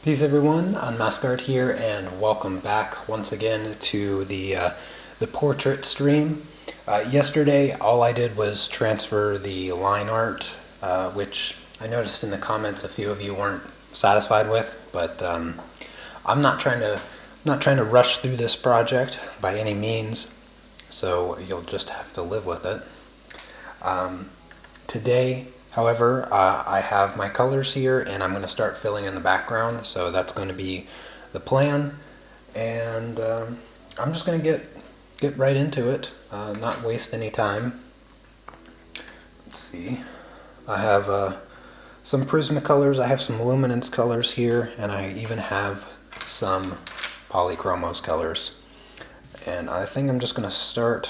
Peace everyone, Unmask here, and welcome back once again to the portrait stream. Yesterday, all I did was transfer the line art, which I noticed in the comments a few of you weren't satisfied with, but I'm not trying to rush through this project by any means, so you'll just have to live with it. Today, however, I have my colors here and I'm going to start filling in the background, so that's going to be the plan, and I'm just going to get right into it, not waste any time. Let's see, I have some Prismacolors, I have some Luminance colors here, and I even have some Polychromos colors. And I think I'm just going to start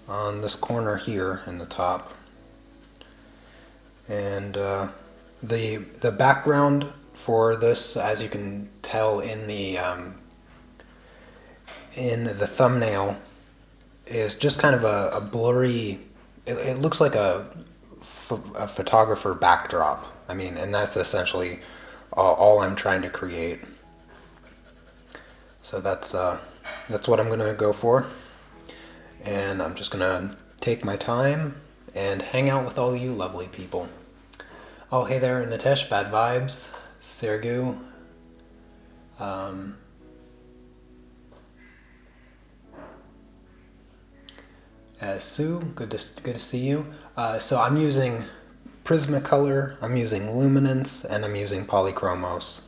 on this corner here in the top. And the background for this, as you can tell in the thumbnail, is just kind of a blurry. It looks like a photographer backdrop. I mean, and that's essentially all I'm trying to create. So that's what I'm gonna go for, and I'm just gonna take my time and hang out with all you lovely people. Oh, hey there, Nitesh, bad vibes. Sergu. Sue, good to see you. So I'm using Prismacolor, I'm using Luminance, and I'm using Polychromos.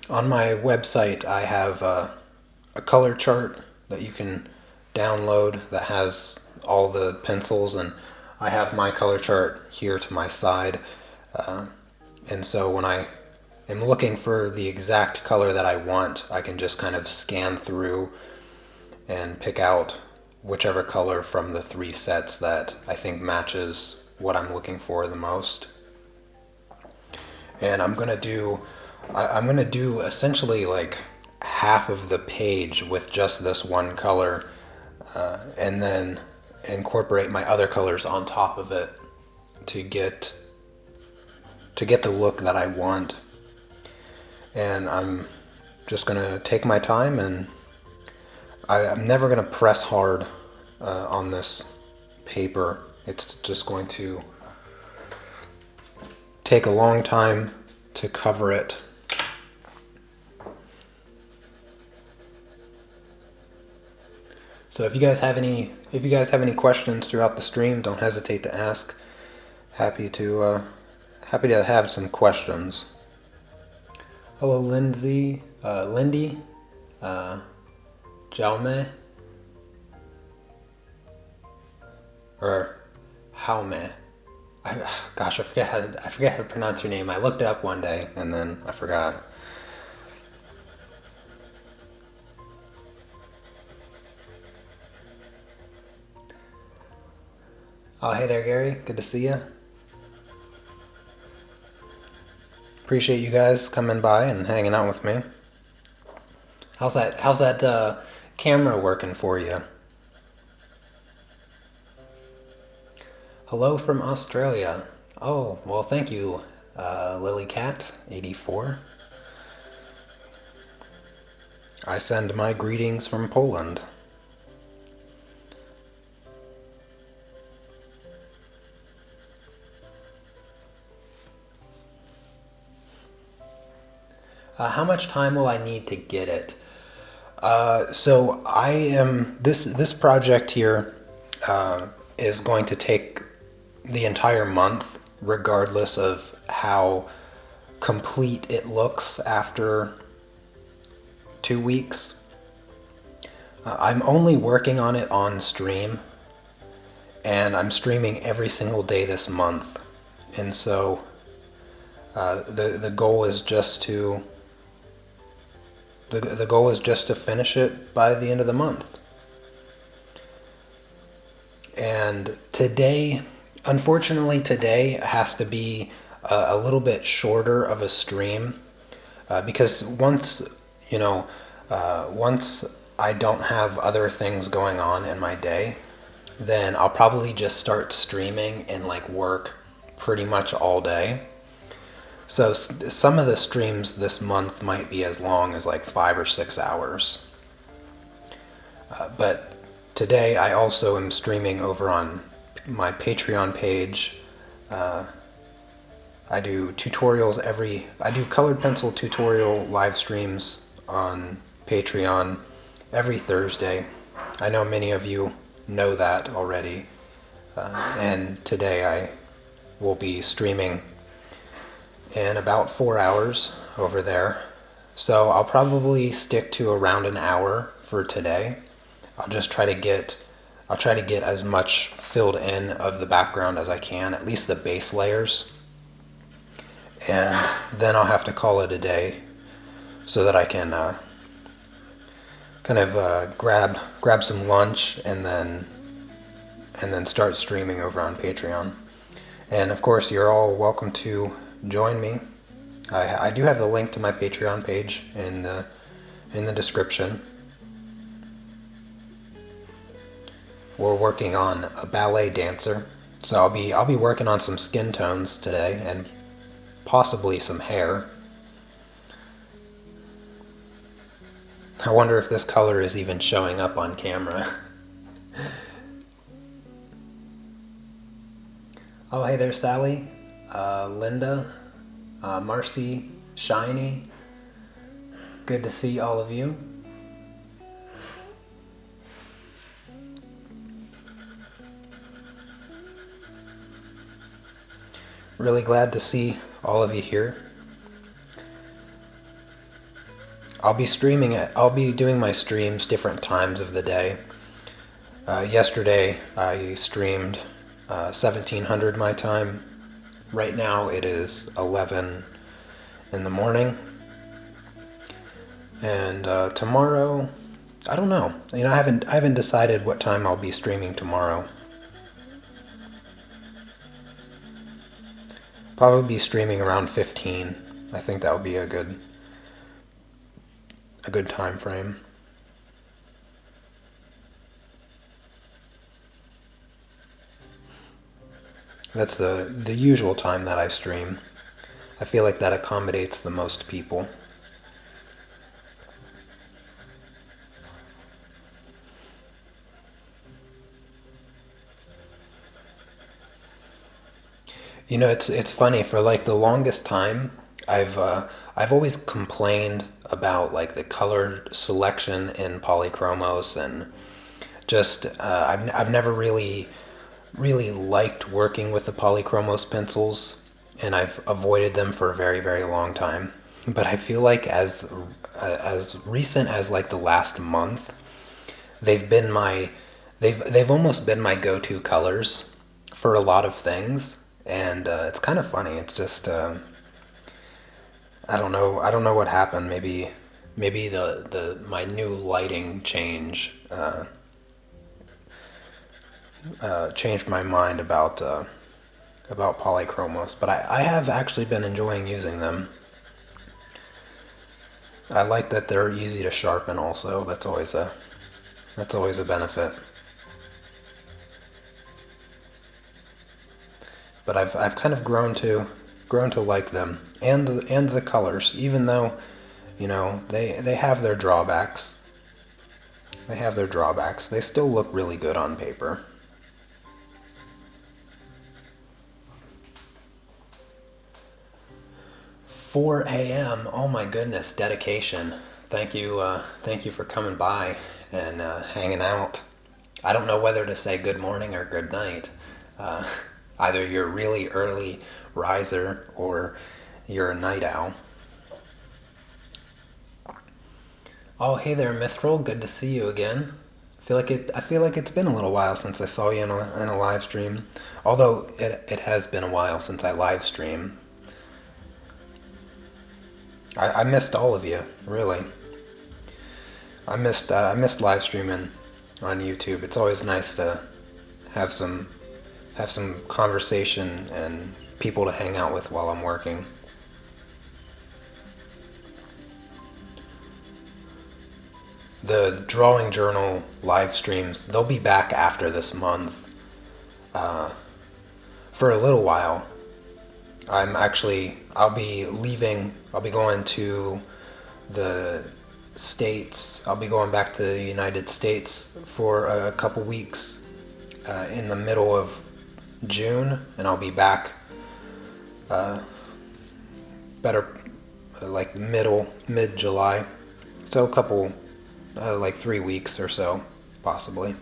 On my website, I have a color chart that you can download that has all the pencils, and I have my color chart here to my side. And so when I am looking for the exact color that I want, I can just kind of scan through and pick out whichever color from the three sets that I think matches what I'm looking for the most. And I'm gonna do essentially like half of the page with just this one color, and then incorporate my other colors on top of it to get the look that I want. And I'm just gonna take my time, and I'm never gonna press hard on this paper. It's just going to take a long time to cover it. So if you guys have any questions throughout the stream, don't hesitate to ask. Happy to have some questions. Hello, Lindsay, Lindy, Jaume, or Jaume. Gosh, I forget how to pronounce your name. I looked it up one day and then I forgot. Oh, hey there, Gary. Good to see you. Appreciate you guys coming by and hanging out with me. How's that camera working for you? Hello from Australia. Oh, well, thank you, LilyCat84. I send my greetings from Poland. How much time will I need to get it? So this project here is going to take the entire month, regardless of how complete it looks after 2 weeks. I'm only working on it on stream, and I'm streaming every single day this month, and so the goal is just to finish it by the end of the month. And unfortunately today has to be a little bit shorter of a stream, because once I don't have other things going on in my day, then I'll probably just start streaming and like work pretty much all day. So some of the streams this month might be as long as like 5 or 6 hours. But today I also am streaming over on my Patreon page. I do tutorials I do colored pencil tutorial live streams on Patreon every Thursday. I know many of you know that already. And today I will be streaming in about 4 hours over there. So I'll probably stick to around an hour for today. I'll try to get as much filled in of the background as I can, at least the base layers. And then I'll have to call it a day so that I can grab some lunch and then start streaming over on Patreon. And of course, you're all welcome to join me. I do have the link to my Patreon page in the description. We're working on a ballet dancer, so I'll be working on some skin tones today and possibly some hair. I wonder if this color is even showing up on camera. Oh, hey there, Sally, Linda, Marcy, Shiny. Good to see all of you. Really glad to see all of you here. I'll be doing my streams different times of the day. Yesterday I streamed 1700 my time. Right now it is 11 in the morning. And tomorrow, I don't know. I haven't decided what time I'll be streaming tomorrow. Probably be streaming around 15. I think that would be a good time frame. That's the usual time that I stream. I feel like that accommodates the most people. You know, it's funny, for like the longest time, I've always complained about like the color selection in polychromos, and just I've never really liked working with the polychromos pencils, and I've avoided them for a very, very long time. But I feel like as recent as like the last month, they've almost been my go-to colors for a lot of things. And it's kind of funny. It's just I don't know what happened. Maybe my new lighting change changed my mind about polychromos. But I have actually been enjoying using them. I like that they're easy to sharpen. Also, that's always a benefit. But I've kind of grown to like them, and the colors, even though, you know, they have their drawbacks. They still look really good on paper. "4 a.m. Oh my goodness, dedication. Thank you for coming by and hanging out. I don't know whether to say good morning or good night. Either you're a really early riser or you're a night owl. Oh, hey there, Mithril. Good to see you again. I feel like it's been a little while since I saw you in a live stream. Although it has been a while since I live stream. I missed all of you, really. I missed live streaming on YouTube. It's always nice to have some conversation and people to hang out with while I'm working. The drawing journal live streams, they'll be back after this month for a little while. I'll be leaving, I'll be going to the States. I'll be going back to the United States for a couple weeks in the middle of June, and I'll be back better like mid July. So a couple, like 3 weeks or so, possibly.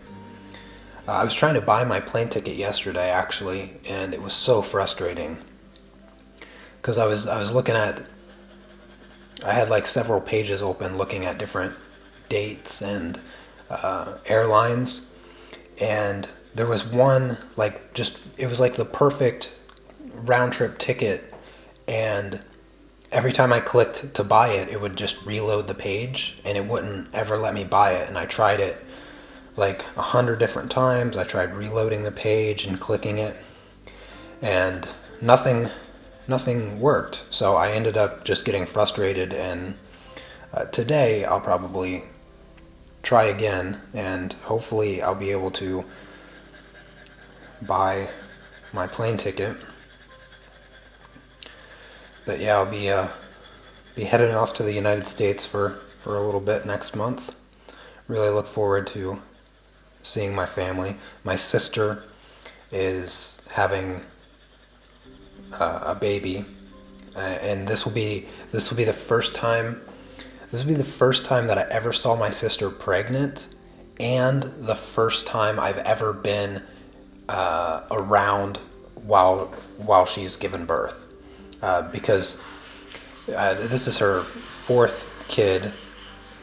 I was trying to buy my plane ticket yesterday, actually, and it was so frustrating because I was looking at, I had like several pages open looking at different dates and airlines, and there was one like just, it was like the perfect round trip ticket, and every time I clicked to buy it, it would just reload the page and it wouldn't ever let me buy it. And I tried it like 100 different times. I tried reloading the page and clicking it, and nothing worked. So I ended up just getting frustrated, and today I'll probably try again, and hopefully I'll be able to buy my plane ticket. But yeah, I'll be heading off to the United States for a little bit next month. Really look forward to seeing my family. My sister is having a baby, and this will be the first time. This will be the first time that I ever saw my sister pregnant, and the first time I've ever been around while she's given birth. Because this is her fourth kid,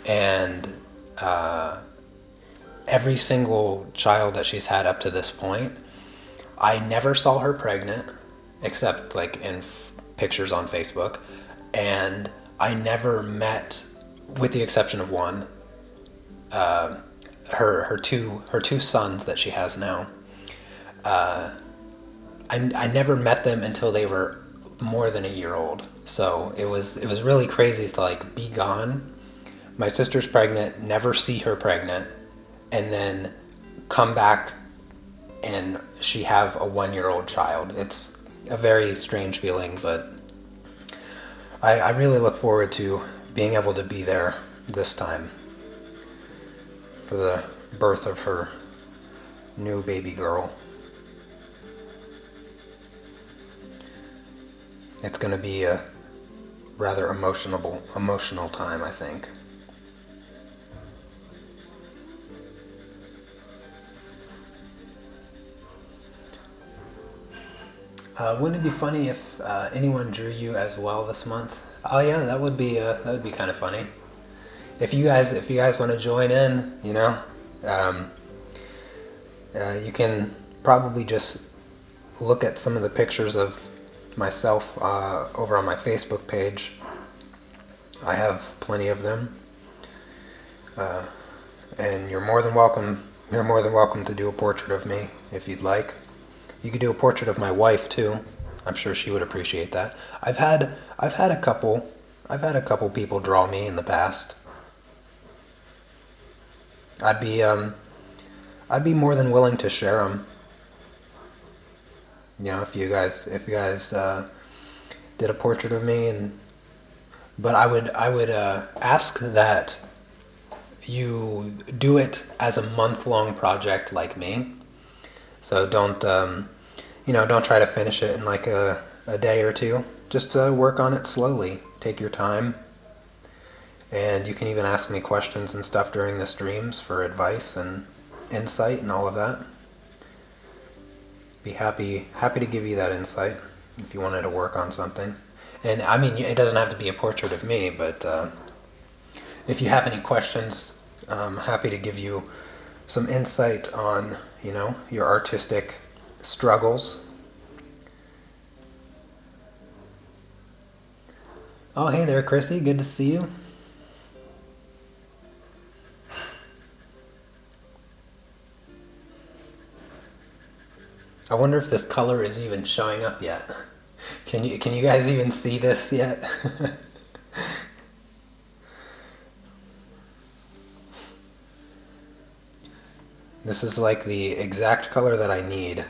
and every single child that she's had up to this point, I never saw her pregnant, except like in pictures on Facebook, and I never met, with the exception of one, her two sons that she has now. I never met them until they were more than a year old. So it was really crazy to like be gone. My sister's pregnant, never see her pregnant, and then come back and she have a 1-year-old child. It's a very strange feeling, but I really look forward to being able to be there this time for the birth of her new baby girl. It's going to be a rather emotional time, I think. Wouldn't it be funny if anyone drew you as well this month? Oh yeah, that would be kind of funny. If you guys want to join in, you can probably just look at some of the pictures of myself over on my Facebook page. I have plenty of them, and you're more than welcome. You're more than welcome to do a portrait of me if you'd like. You could do a portrait of my wife too. I'm sure she would appreciate that. I've had a couple people draw me in the past. I'd be more than willing to share them. If you guys did a portrait of me, but I would ask that you do it as a month-long project like me. So don't try to finish it in like a day or two. Just work on it slowly. Take your time. And you can even ask me questions and stuff during the streams for advice and insight and all of that. Be happy to give you that insight if you wanted to work on something. And I mean, it doesn't have to be a portrait of me, but if you have any questions, I'm happy to give you some insight on, your artistic struggles. Oh, hey there, Chrissy. Good to see you. I wonder if this color is even showing up yet. Can you guys even see this yet? This is like the exact color that I need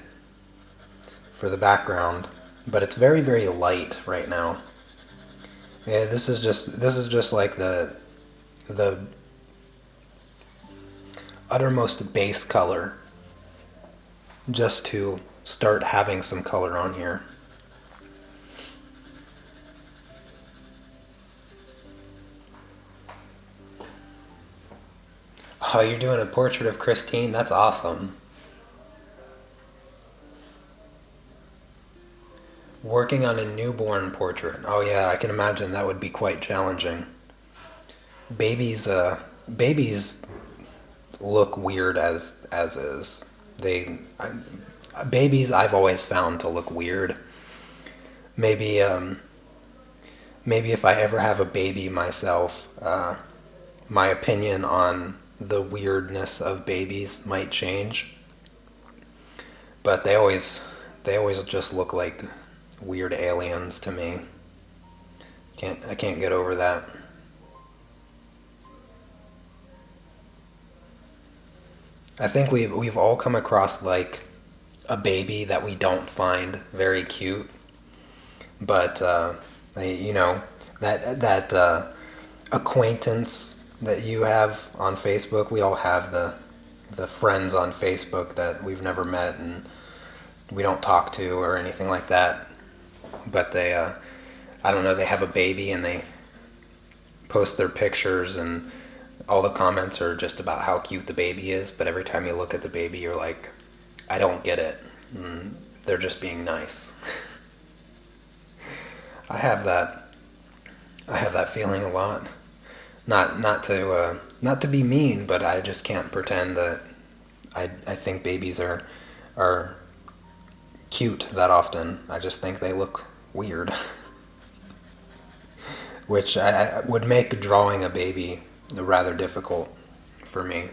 for the background, but it's very, very light right now. Yeah, this is just like the uttermost base color, just to start having some color on here. Oh, you're doing a portrait of Christine? That's awesome. Working on a newborn portrait. Oh yeah, I can imagine that would be quite challenging. Babies, babies look weird as is. Babies I've always found to look weird. Maybe maybe if I ever have a baby myself, my opinion on the weirdness of babies might change. But they always just look like weird aliens to me. I can't get over that. I think we've all come across like a baby that we don't find very cute, but you know, that acquaintance that you have on Facebook. We all have the friends on Facebook that we've never met and we don't talk to or anything like that. But I don't know, they have a baby and they post their pictures and all the comments are just about how cute the baby is. But every time you look at the baby, you're like, I don't get it. They're just being nice. I have that. I have that feeling a lot. Not to be mean, but I just can't pretend that I think babies are cute that often. I just think they look weird, which I would make drawing a baby rather difficult for me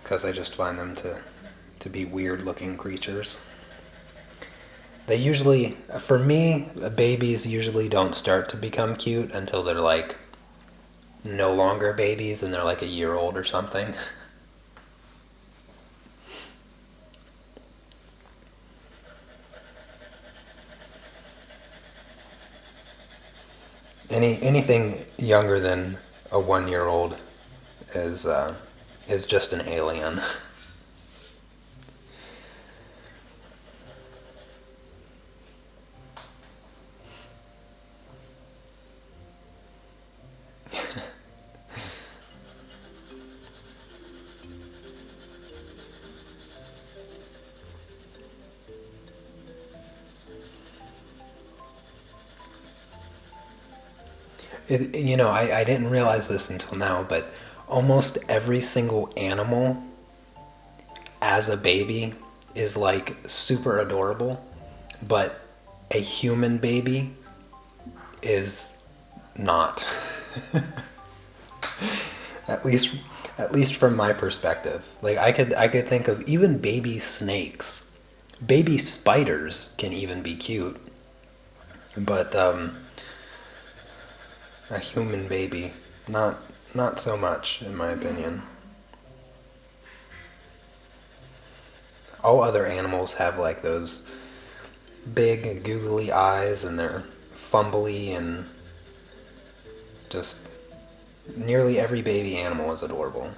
because I just find them to be weird looking creatures. They usually, for me, babies usually don't start to become cute until they're like no longer babies and they're like a year old or something. Anything younger than a 1 year old is just an alien. I didn't realize this until now, but almost every single animal as a baby is like super adorable, but a human baby is not. at least at least from my perspective. Like I could think of even baby snakes. Baby spiders can even be cute, but a human baby, not so much in my opinion. All other animals have like those big googly eyes and they're fumbly and just nearly every baby animal is adorable.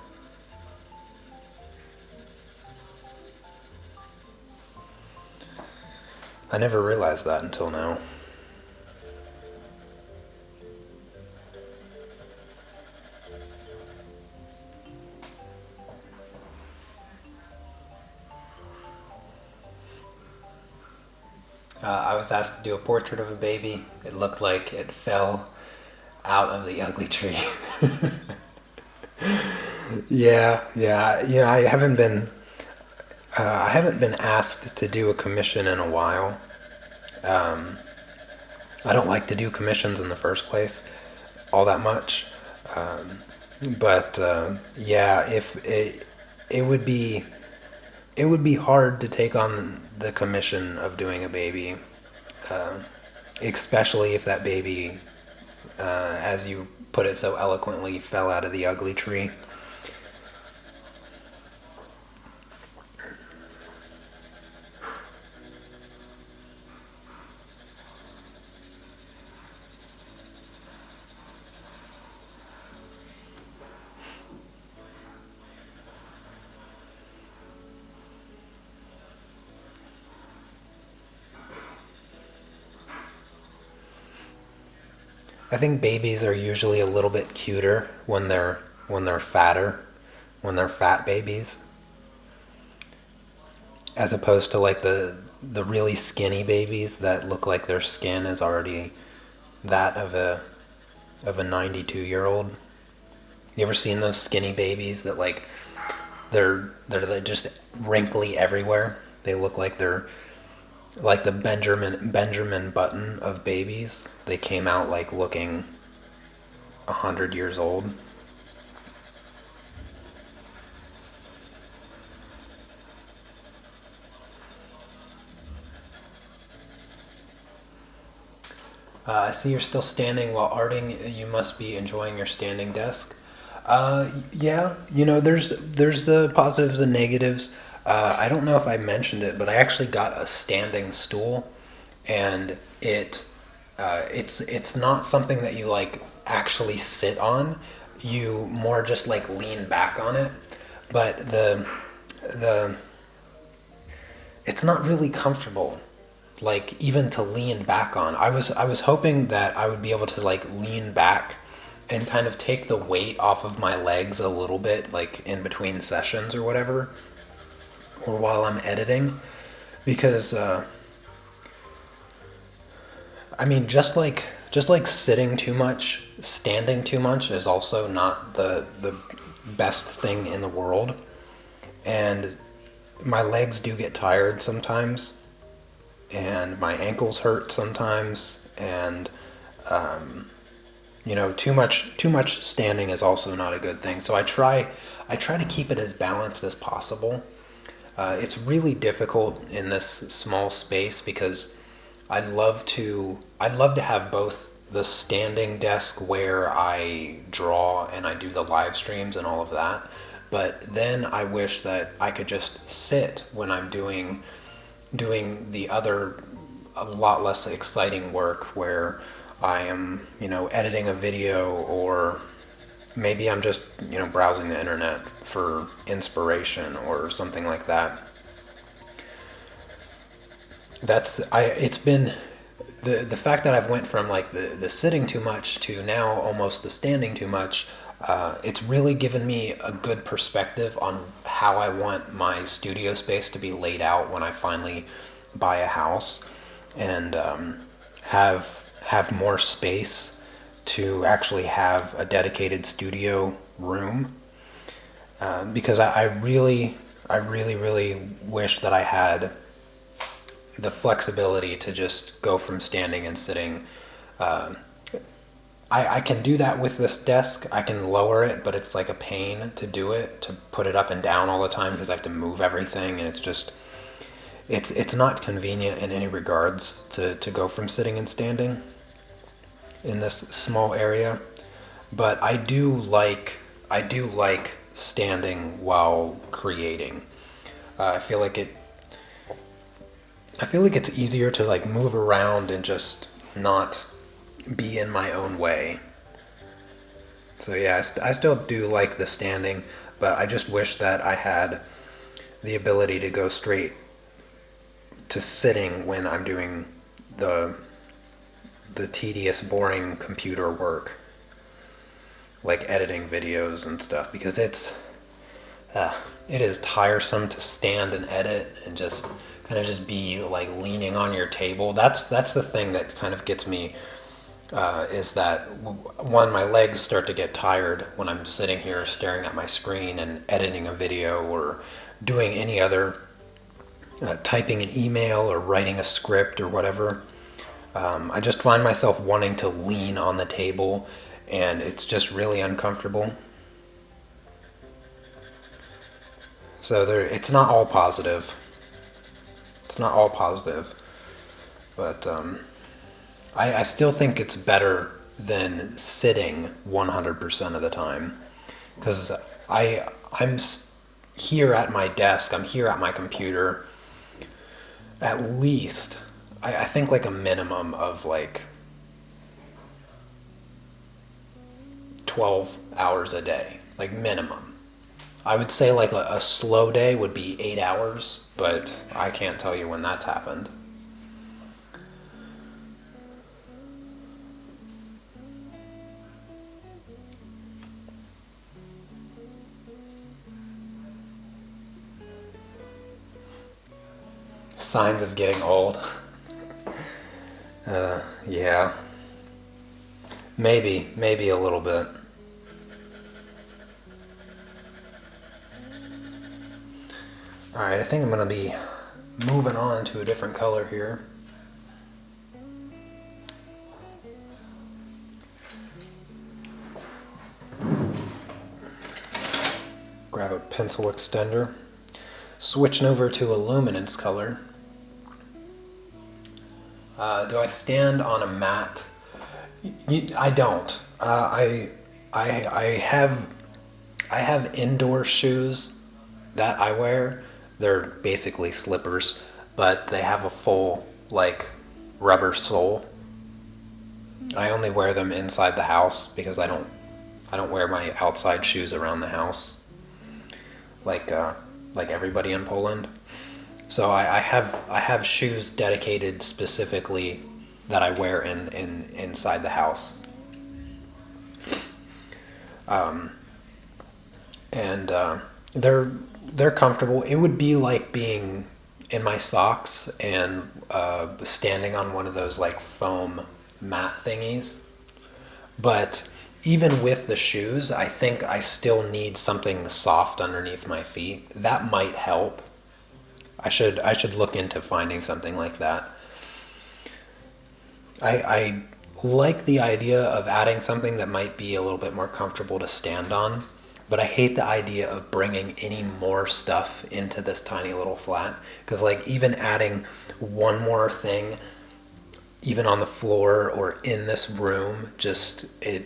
I never realized that until now. I was asked to do a portrait of a baby. It looked like it fell out of the ugly tree. Yeah. I haven't been asked to do a commission in a while. Um, I don't like to do commissions in the first place all that much. Um, but yeah, if it would be hard to take on the commission of doing a baby, uh, especially if that baby, as you put it so eloquently, fell out of the ugly tree. I think babies are usually a little bit cuter when they're fatter, when they're fat babies, as opposed to like the really skinny babies that look like their skin is already that of a 92-year-old. You ever seen those skinny babies that like they're just wrinkly everywhere? They look like they're like the Benjamin Button of babies. They came out like looking 100 years old. I see you're still standing while arting. You must be enjoying your standing desk. Yeah, you know, there's the positives and negatives. I don't know if I mentioned it, but I actually got a standing stool, and it's not something that you like actually sit on. You more just like lean back on it, but the it's not really comfortable, like even to lean back on. I was hoping that I would be able to like lean back and kind of take the weight off of my legs a little bit, like in between sessions or whatever, or while I'm editing, because I mean, just like sitting too much, standing too much is also not the best thing in the world, and my legs do get tired sometimes, and my ankles hurt sometimes, and you know, too much standing is also not a good thing. So I try to keep it as balanced as possible. It's really difficult in this small space because I'd love to have both the standing desk where I draw and I do the live streams and all of that, but then I wish that I could just sit when I'm doing the other, a lot less exciting work where I am, you know, editing a video, or maybe I'm just, you know, browsing the internet for inspiration or something like that. It's been the fact that I've went from like the sitting too much to now almost the standing too much. It's really given me a good perspective on how I want my studio space to be laid out when I finally buy a house, and have more space to actually have a dedicated studio room. Because I really wish that I had the flexibility to just go from standing and sitting. Uh, I can do that with this desk. I can lower it, but it's like a pain to do it, to put it up and down all the time because I have to move everything, and it's just it's not convenient in any regards to go from sitting and standing in this small area. But I do like standing while creating. I feel like it's easier to like move around and just not be in my own way. So yeah, I still do like the standing, but I just wish that I had the ability to go straight to sitting when I'm doing the the tedious, boring computer work, like editing videos and stuff, because it is tiresome to stand and edit and just kind of just be like leaning on your table. That's the thing that kind of gets me, is that one, my legs start to get tired when I'm sitting here staring at my screen and editing a video or doing any other, typing an email or writing a script or whatever. I just find myself wanting to lean on the table, and it's just really uncomfortable. So it's not all positive. It's not all positive, but I still think it's better than sitting 100% of the time, because I'm here at my desk. I'm here at my computer. At least, I think like a minimum of like 12 hours a day, like minimum. I would say like a slow day would be 8 hours, but I can't tell you when that's happened. Signs of getting old. Yeah. Maybe a little bit. Alright, I think I'm gonna be moving on to a different color here. Grab a pencil extender. Switching over to a luminance color. Do I stand on a mat? I don't. I have indoor shoes that I wear. They're basically slippers, but they have a full like rubber sole. I only wear them inside the house because I don't wear my outside shoes around the house like everybody in Poland. So I have shoes dedicated specifically that I wear inside the house. And they're comfortable. It would be like being in my socks and standing on one of those like foam mat thingies. But even with the shoes, I think I still need something soft underneath my feet. That might help. I should look into finding something like that. I like the idea of adding something that might be a little bit more comfortable to stand on, but I hate the idea of bringing any more stuff into this tiny little flat. Because like even adding one more thing, even on the floor or in this room, it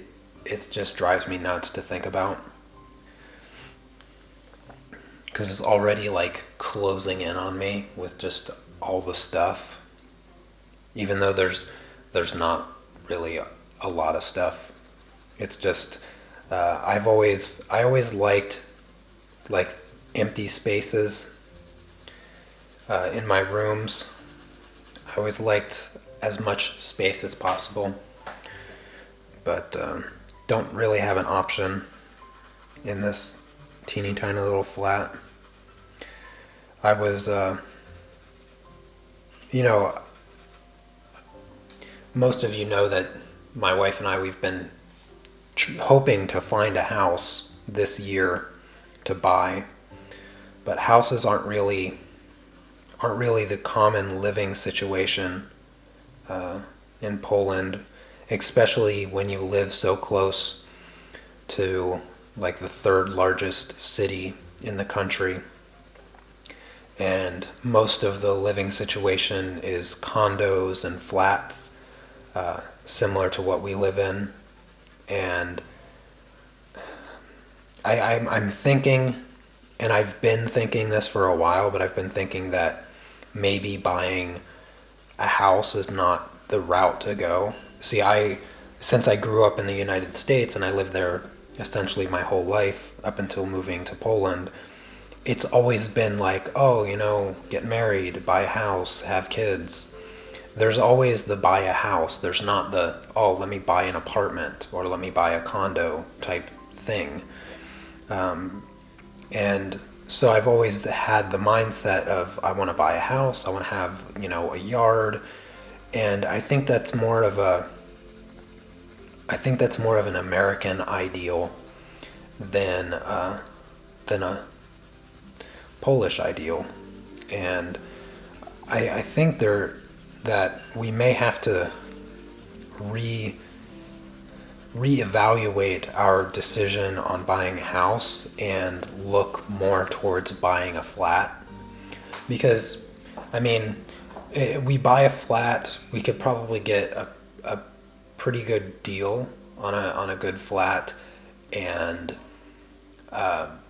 just drives me nuts to think about. Because it's already like closing in on me with just all the stuff, even though there's not really a lot of stuff. It's just I always liked like empty spaces in my rooms. I always liked as much space as possible, but don't really have an option in this teeny tiny little flat. I was, most of you know that my wife and I, we've been hoping to find a house this year to buy, but houses aren't really the common living situation in Poland, especially when you live so close to like the third largest city in the country. And most of the living situation is condos and flats, similar to what we live in. And I'm thinking, and I've been thinking this for a while, but I've been thinking that maybe buying a house is not the route to go. See, since I grew up in the United States and I lived there essentially my whole life up until moving to Poland, it's always been like, oh, get married, buy a house, have kids. There's always the buy a house. There's not the, let me buy an apartment or let me buy a condo type thing. And so I've always had the mindset of I want to buy a house. I want to have, a yard. And I think that's more of an American ideal than a Polish ideal. And I think that we may have to reevaluate our decision on buying a house and look more towards buying a flat. Because, we buy a flat, we could probably get a pretty good deal on a good flat, and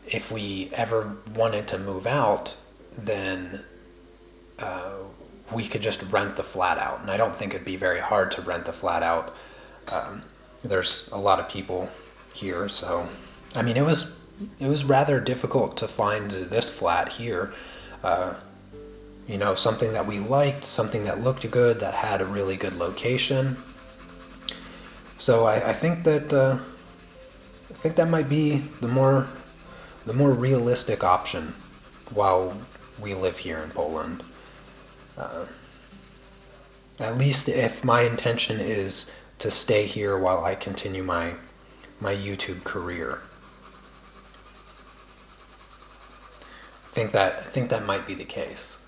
if we ever wanted to move out, then we could just rent the flat out. And I don't think it'd be very hard to rent the flat out. There's a lot of people here, so it was rather difficult to find this flat here. Something that we liked, something that looked good, that had a really good location. So I think that might be the more realistic option while we live here in Poland. At least if my intention is to stay here while I continue my YouTube career. I think that might be the case.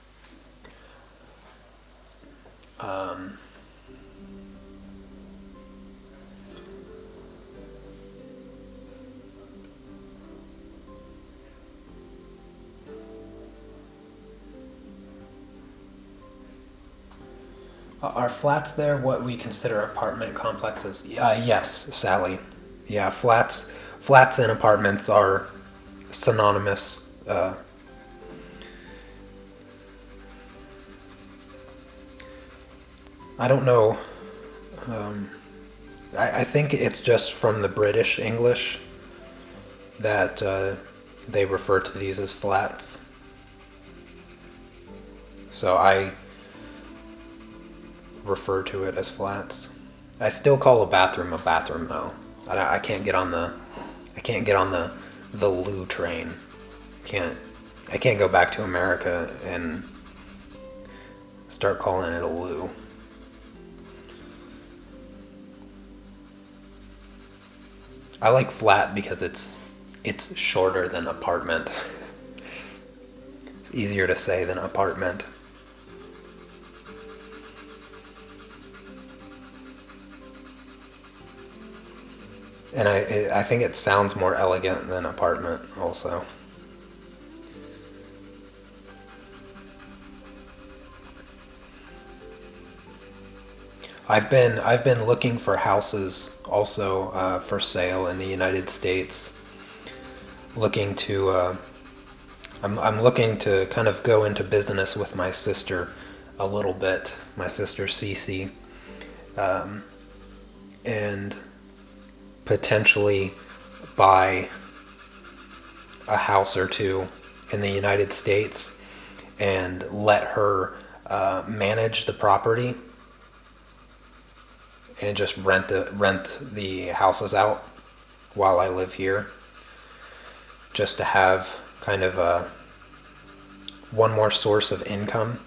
Are flats there what we consider apartment complexes? Yes, Sally. Yeah, flats and apartments are synonymous. I don't know. I think it's just from the British English that they refer to these as flats. So I refer to it as flats. I still call a bathroom though. I can't get on the loo train. I can't go back to America and start calling it a loo. I like flat because it's shorter than apartment. It's easier to say than apartment. And I think it sounds more elegant than apartment also. I've been looking for houses also for sale in the United States. Looking to I'm looking to kind of go into business with my sister a little bit. My sister Cece, and potentially buy a house or two in the United States and let her manage the property and just rent the houses out while I live here, just to have kind of one more source of income,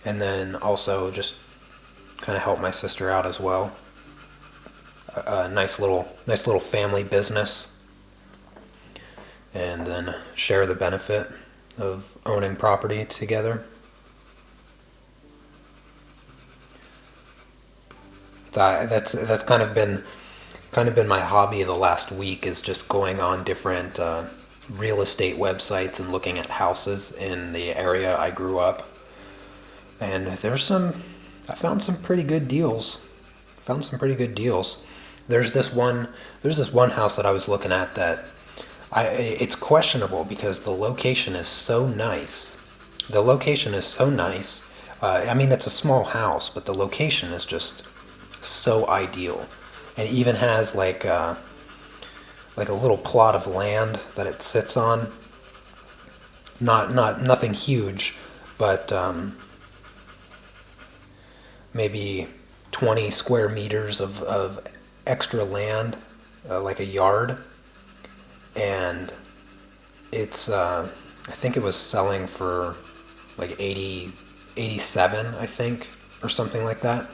and then also just kind of help my sister out as well. A nice little family business, and then share the benefit of owning property together. That's kind of been my hobby the last week, is just going on different real estate websites and looking at houses in the area I grew up. And I found some pretty good deals. There's this one house that I was looking at that it's questionable because the location is so nice. I mean, it's a small house, but the location is just so ideal, and even has like a little plot of land that it sits on. Nothing huge, but maybe 20 square meters of extra land, like a yard, and it's I think it was selling for like 87, I think, or something like that.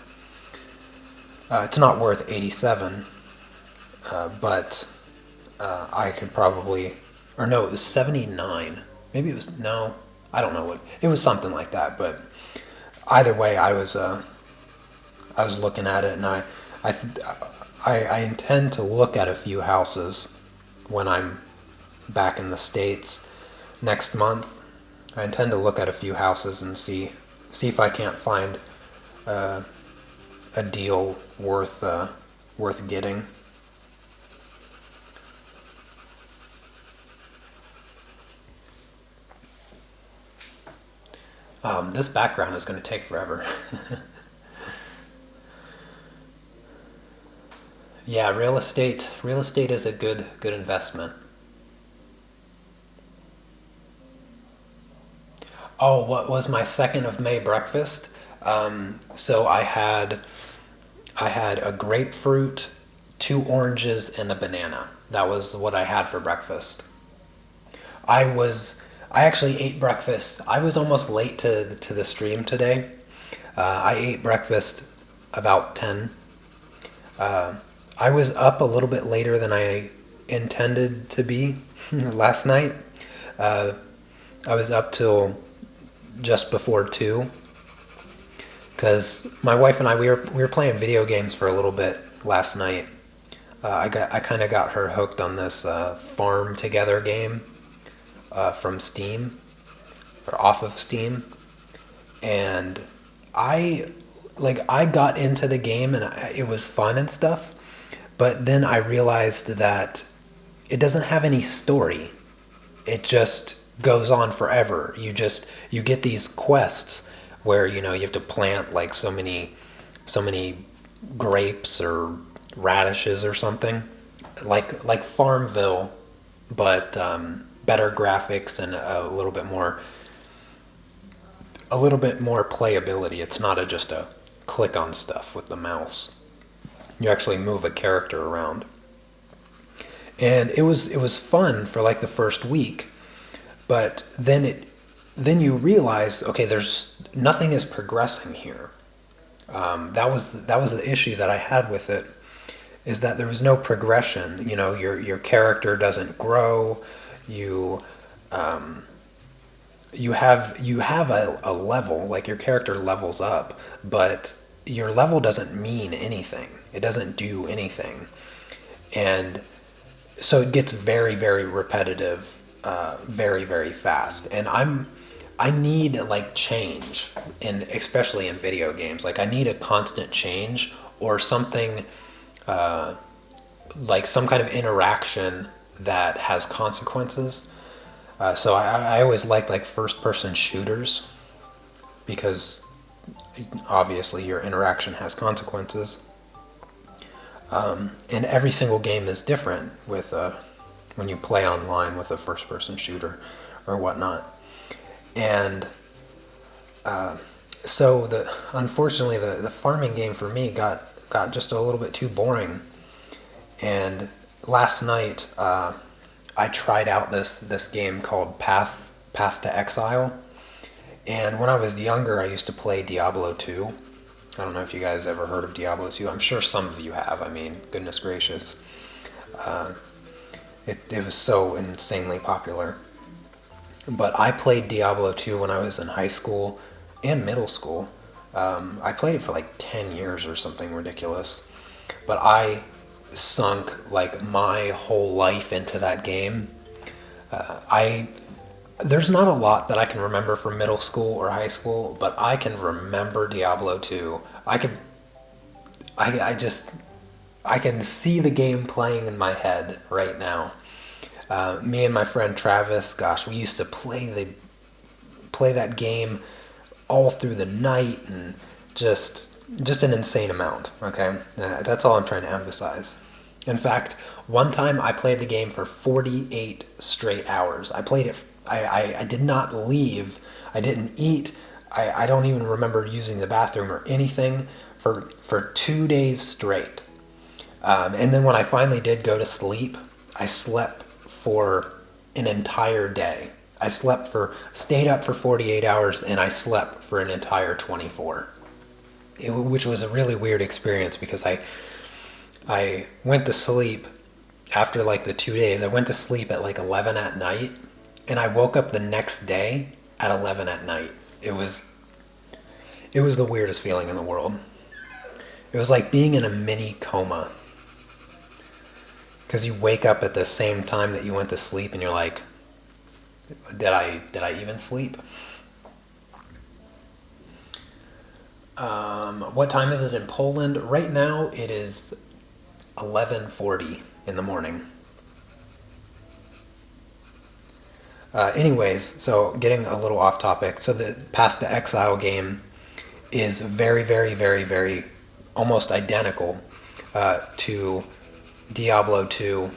It's not worth 87, but I could probably, or no, it was 79. Maybe it was, no, I don't know it was something like that. But either way, I was looking at it, and I intend to look at a few houses when I'm back in the States next month. I intend to look at a few houses and see if I can't find a deal worth getting. This background is going to take forever. Yeah, real estate is a good investment. Oh, what was my 2nd of May breakfast? So I had a grapefruit, 2 oranges, and a banana. That was what I had for breakfast. I was I actually ate breakfast. I was almost late to the stream today. I ate breakfast about 10. I was up a little bit later than I intended to be last night. Uh, I was up till just before 2 because my wife and we were playing video games for a little bit last night. I kind of got her hooked on this Farm Together game from Steam or off of Steam, and I I got into the game and it was fun and stuff, but then I realized that it doesn't have any story. It just goes on forever. You get these quests where you have to plant like so many grapes or radishes or something, like Farmville, but better graphics and a little bit more playability. It's not just a click on stuff with the mouse. You actually move a character around, and it was fun for like the first week, but then you realize, okay, there's nothing is progressing here. That was the issue that I had with it, is that there was no progression. Your character doesn't grow. You you have a level, like your character levels up, but your level doesn't mean anything. It doesn't do anything, and so it gets very, very repetitive, very, very fast. And I need like change, and especially in video games, like I need a constant change or something, like some kind of interaction that has consequences. So I always like first person shooters because obviously your interaction has consequences. And every single game is different with when you play online with a first person shooter or whatnot. And so unfortunately the farming game for me got just a little bit too boring. And last night I tried out this game called Path to Exile. And when I was younger, I used to play Diablo 2. I don't know if you guys ever heard of Diablo 2. I'm sure some of you have. I mean, goodness gracious. It was so insanely popular. But I played Diablo 2 when I was in high school and middle school. I played it for like 10 years or something ridiculous. But I sunk like my whole life into that game. There's not a lot that I can remember from middle school or high school, but I can remember Diablo 2. I can see the game playing in my head right now. Me and my friend Travis, gosh, we used to play that game all through the night, and just an insane amount. Okay, that's all I'm trying to emphasize. In fact, one time I played the game for 48 straight hours. I played it. I did not leave. I didn't eat. I don't even remember using the bathroom or anything for 2 days straight. And then when I finally did go to sleep, I slept for an entire day. Stayed up for 48 hours, and I slept for an entire 24. Which was a really weird experience because I went to sleep after like the 2 days. I went to sleep at like 11 at night, and I woke up the next day at 11 at night. It was the weirdest feeling in the world. It was like being in a mini coma. Because you wake up at the same time that you went to sleep, and you're like, did I even sleep? What time is it in Poland? Right now it is 11:40 in the morning. Anyways, so getting a little off topic. So the Path to Exile game is very, very, very, very almost identical to Diablo 2,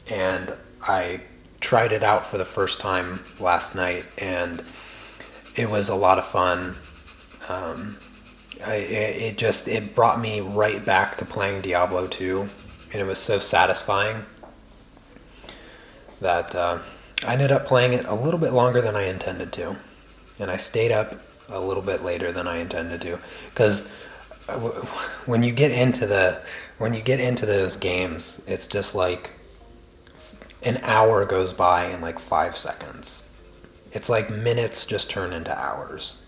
and I tried it out for the first time last night, and it was a lot of fun. It brought me right back to playing Diablo 2, and it was so satisfying that I ended up playing it a little bit longer than I intended to, and I stayed up a little bit later than I intended to, because when you get into those games, it's just like an hour goes by in like 5 seconds. It's like minutes just turn into hours.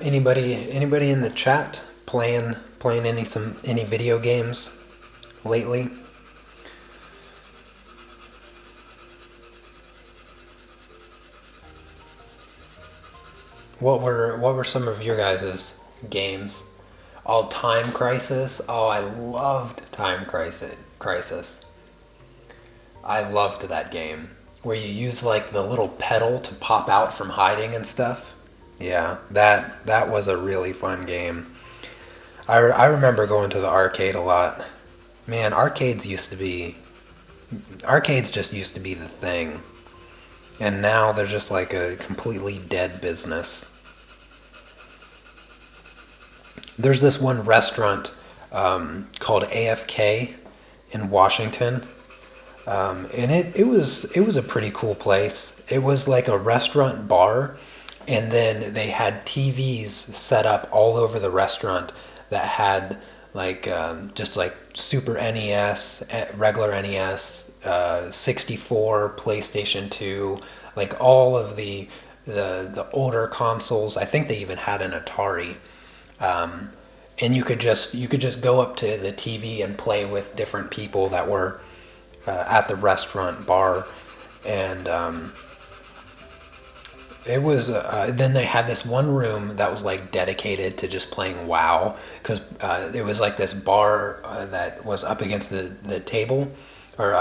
Anybody in the chat playing any video games lately? What were some of your guys' games? Oh, Time Crisis. Oh, I loved Time Crisis. I loved that game where you use like the little pedal to pop out from hiding and stuff. Yeah, that was a really fun game. I remember going to the arcade a lot. Man, arcades just used to be the thing. And now they're just like a completely dead business. There's this one restaurant called AFK in Washington. And it was a pretty cool place. It was like a restaurant bar, and then they had TVs set up all over the restaurant that had like just like Super NES, regular NES, 64, PlayStation 2, like all of the older consoles. I think they even had an Atari. And you could just go up to the TV and play with different people that were at the restaurant bar, and it was. Then they had this one room that was like dedicated to just playing WoW, because it was like this bar that was up against the table, or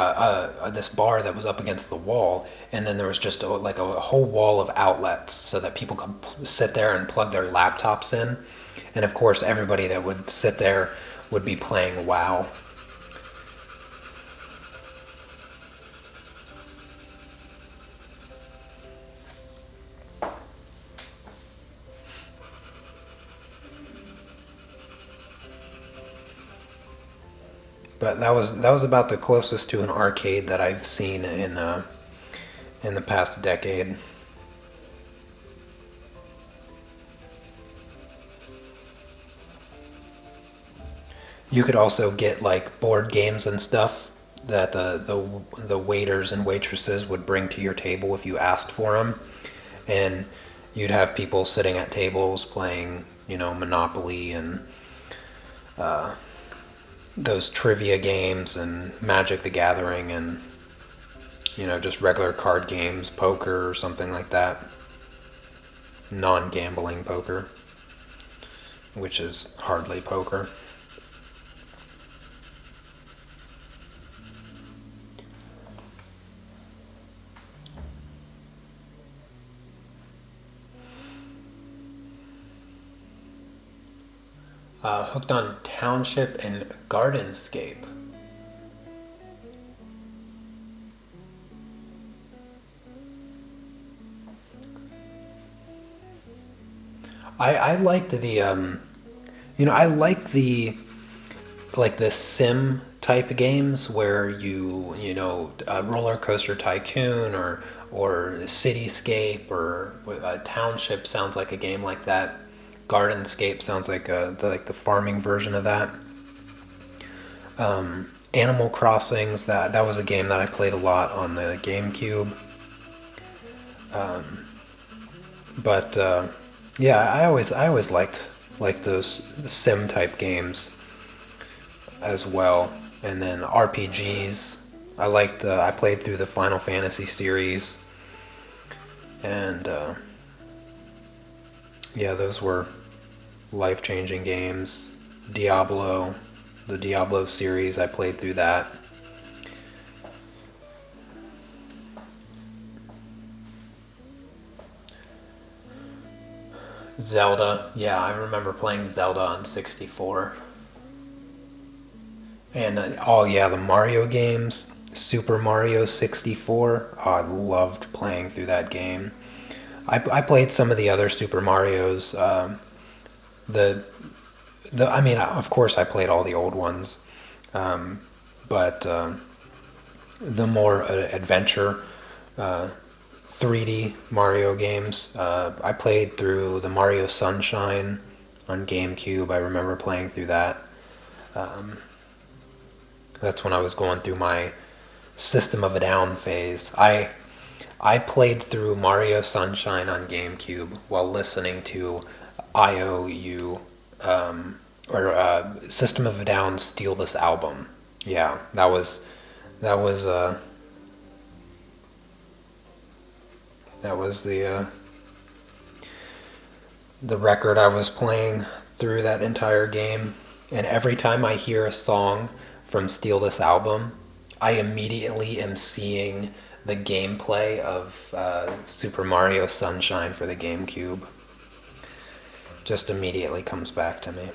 this bar that was up against the wall, and then there was just like a whole wall of outlets so that people could sit there and plug their laptops in, and of course everybody that would sit there would be playing WoW. But that was about the closest to an arcade that I've seen in the past decade. You could also get like board games and stuff that the waiters and waitresses would bring to your table if you asked for them, and you'd have people sitting at tables playing, Monopoly and those trivia games and Magic the Gathering, and just regular card games, poker or something like that. Non-gambling poker, which is hardly poker. Hooked on Township and Gardenscape. I liked I like the like the sim type games where Roller Coaster Tycoon or Cityscape, or Township sounds like a game like that. Gardenscape sounds like the farming version of that. Animal Crossings, that was a game that I played a lot on the GameCube. But yeah, I always liked those sim type games as well. And then RPGs. I played through the Final Fantasy series, and yeah, those were life-changing games. Diablo, the Diablo series, I played through that. Zelda, yeah, I remember playing Zelda on 64. And oh yeah, the Mario games, Super Mario 64. Oh, I loved playing through that game. I played some of the other Super Mario's. The I mean, of course, I played all the old ones, but the more adventure 3D Mario games. I played through the Mario Sunshine on GameCube. I remember playing through that. That's when I was going through my System of a Down phase. I played through Mario Sunshine on GameCube while listening to IOU or System of a Down Steal This Album. Yeah, that was that was the record I was playing through that entire game. And every time I hear a song from Steal This Album, I immediately am seeing the gameplay of Super Mario Sunshine for the GameCube. Just immediately comes back to me.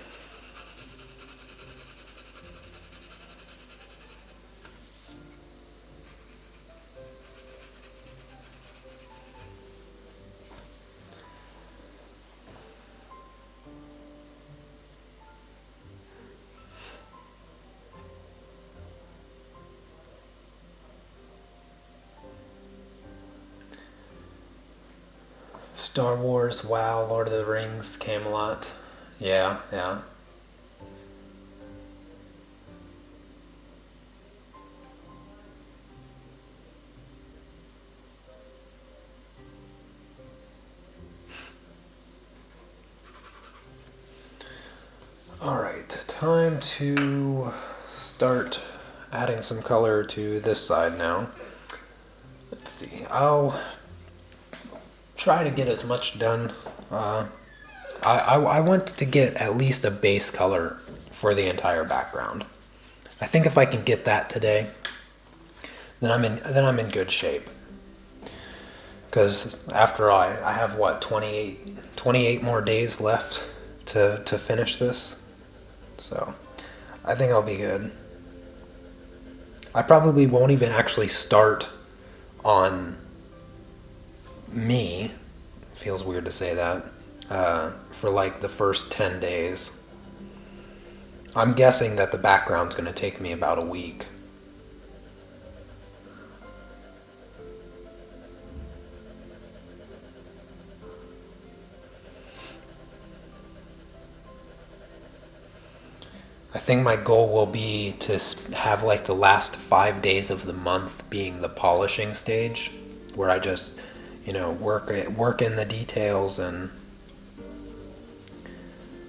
Star Wars, WoW, Lord of the Rings, Camelot. Yeah, yeah. Alright, time to start adding some color to this side now. Let's see, I'll try to get as much done. I want to get at least a base color for the entire background. I think if I can get that today, then I'm in good shape. Because after all, I have what 28 more days left to finish this. So I think I'll be good. I probably won't even actually start on me. Feels weird to say that. For like the first 10 days. I'm guessing that the background's going to take me about a week. I think my goal will be to have like the last 5 days of the month being the polishing stage, where I just, work in the details and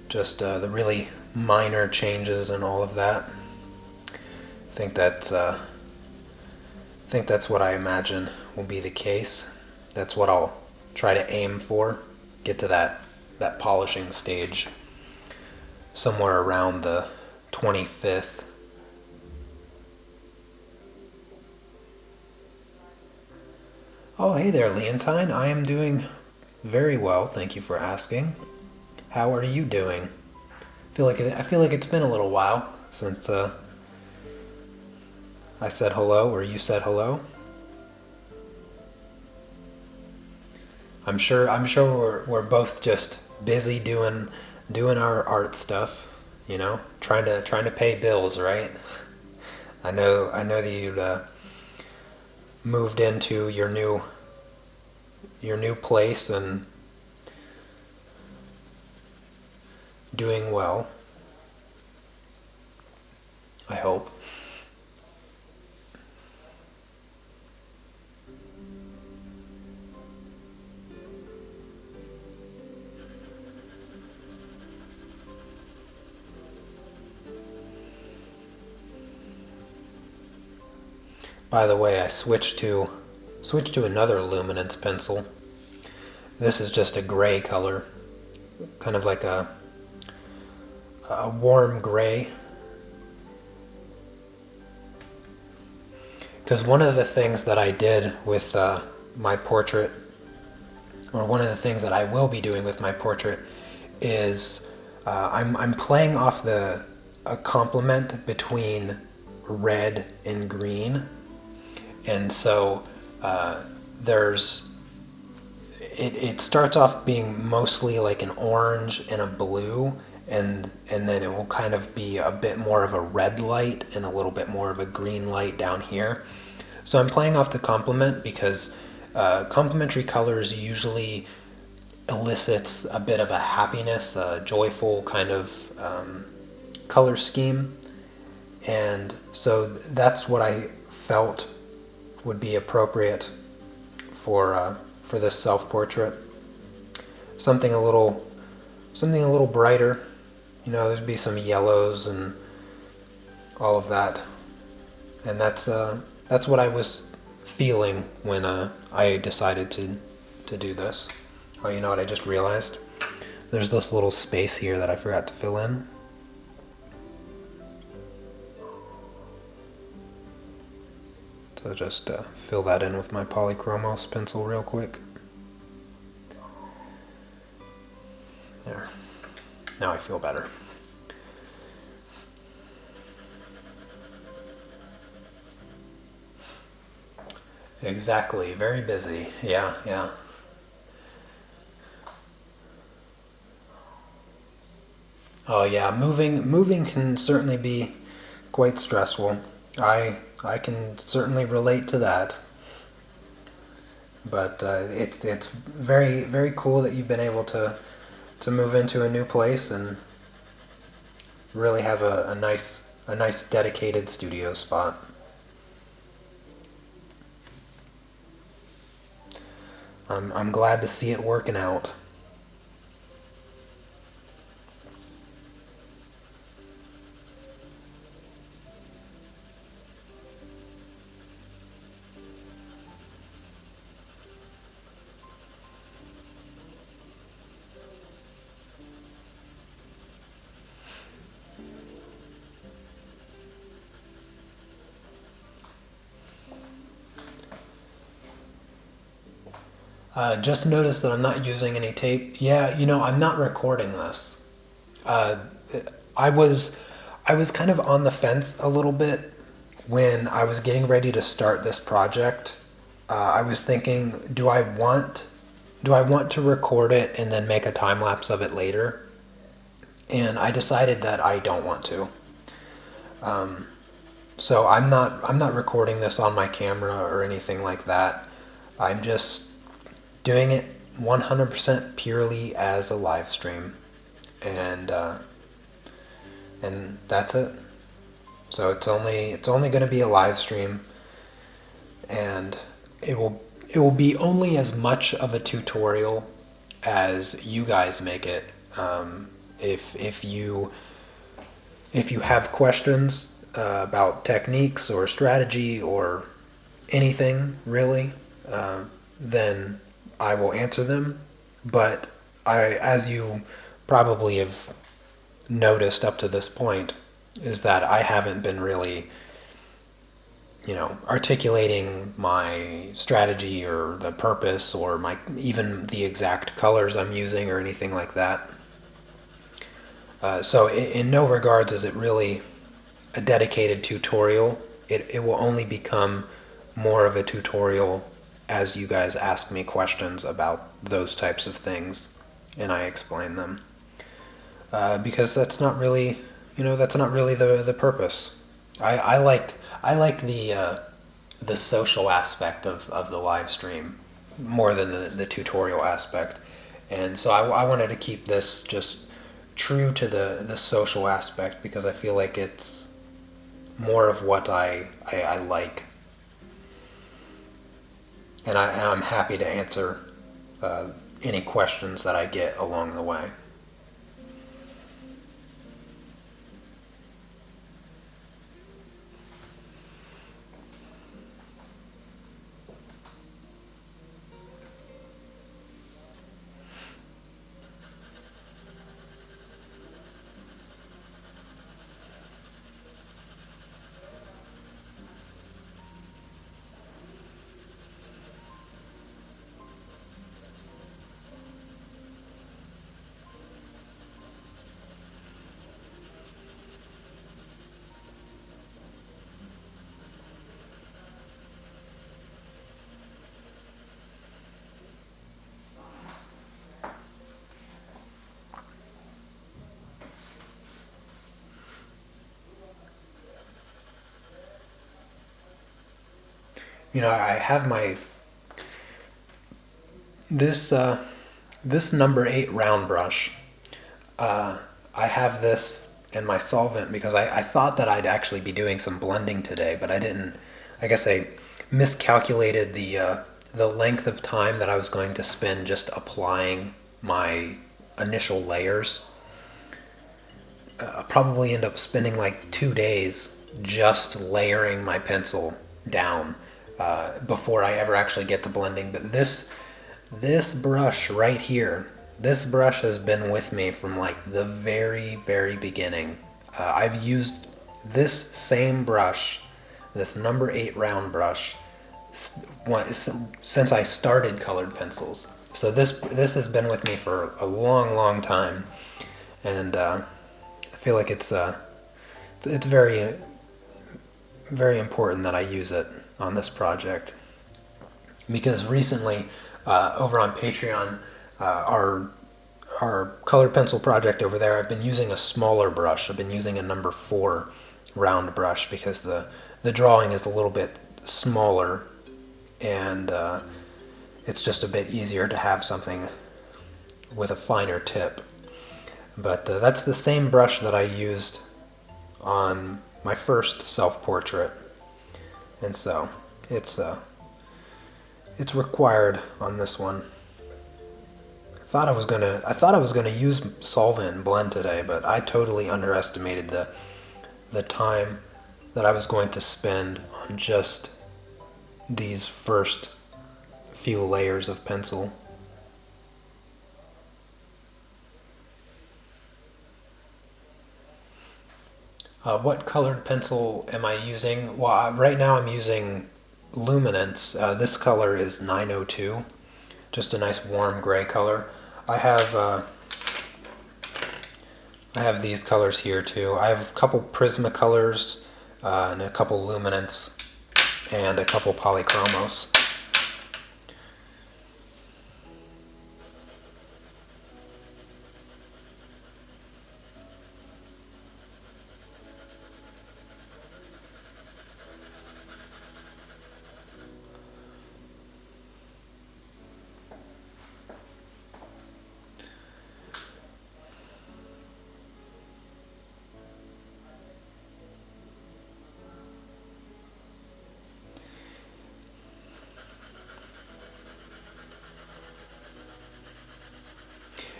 just the really minor changes and all of that. I think that's what I imagine will be the case. That's what I'll try to aim for. Get to that polishing stage somewhere around the 25th. Oh, hey there, Leontine. I am doing very well. Thank you for asking. How are you doing? I feel like it's been a little while since I said hello or you said hello. I'm sure we're both just busy doing our art stuff, trying to pay bills, right? I know that you'd moved into your new place and doing well. I hope. By the way, I switched to another luminance pencil. This is just a gray color, kind of like a a warm gray. Because one of the things that I did with my portrait, or one of the things that I will be doing with my portrait, is I'm playing off a complement between red and green, and so it starts off being mostly like an orange and a blue, and then it will kind of be a bit more of a red light and a little bit more of a green light down here. So I'm playing off the complement because complementary colors usually elicits a bit of a happiness, a joyful kind of color scheme. And so that's what I felt would be appropriate for this self-portrait. Something a little brighter. You know, there'd be some yellows and all of that. And that's what I was feeling when I decided to do this. Oh, you know what I just realized? There's this little space here that I forgot to fill in. So just fill that in with my polychromos pencil real quick. There. Now I feel better. Exactly. Very busy. Yeah, yeah. Oh yeah, moving can certainly be quite stressful. I can certainly relate to that. But it's very cool that you've been able to move into a new place and really have a nice dedicated studio spot. I'm glad to see it working out. Just noticed that I'm not using any tape. Yeah, you know, I'm not recording this. Uh, I was kind of on the fence a little bit when I was getting ready to start this project. I was thinking, do I want to record it and then make a time lapse of it later? And I decided that I don't want to. So I'm not recording this on my camera or anything like that. I'm just doing it 100% purely as a live stream, and that's it. So it's only going to be a live stream, and it will be only as much of a tutorial as you guys make it. If you have questions about techniques or strategy or anything really, then I will answer them. But as you probably have noticed up to this point, is that I haven't been really, articulating my strategy or the purpose or even the exact colors I'm using or anything like that. So in no regards is it really a dedicated tutorial. It will only become more of a tutorial as you guys ask me questions about those types of things and I explain them. Because that's not really, the purpose. I like the social aspect of the live stream more than the tutorial aspect, and so I wanted to keep this just true to the social aspect because I feel like it's more of what I like, and I'm happy to answer any questions that I get along the way. I have this number 8 round brush. I have this in my solvent because I thought that I'd actually be doing some blending today, but I didn't. I guess I miscalculated the length of time that I was going to spend just applying my initial layers. I'll probably end up spending like 2 days just layering my pencil down before I ever actually get to blending. But this brush right here, this brush has been with me from like the very, very beginning. I've used this same brush, this number 8 round brush, since I started colored pencils. So this has been with me for a long, long time, and I feel like it's very, very important that I use it on this project, because recently over on Patreon, our colored pencil project over there, I've been using a smaller brush. I've been using a number 4 round brush because the drawing is a little bit smaller, and it's just a bit easier to have something with a finer tip. But that's the same brush that I used on my first self-portrait, and so it's required on this one. I thought I was gonna use solvent and blend today, but I totally underestimated the time that I was going to spend on just these first few layers of pencil. What colored pencil am I using? Well, right now I'm using Luminance. This color is 902, just a nice warm gray color. I have these colors here too. I have a couple Prismacolors and a couple Luminance and a couple Polychromos.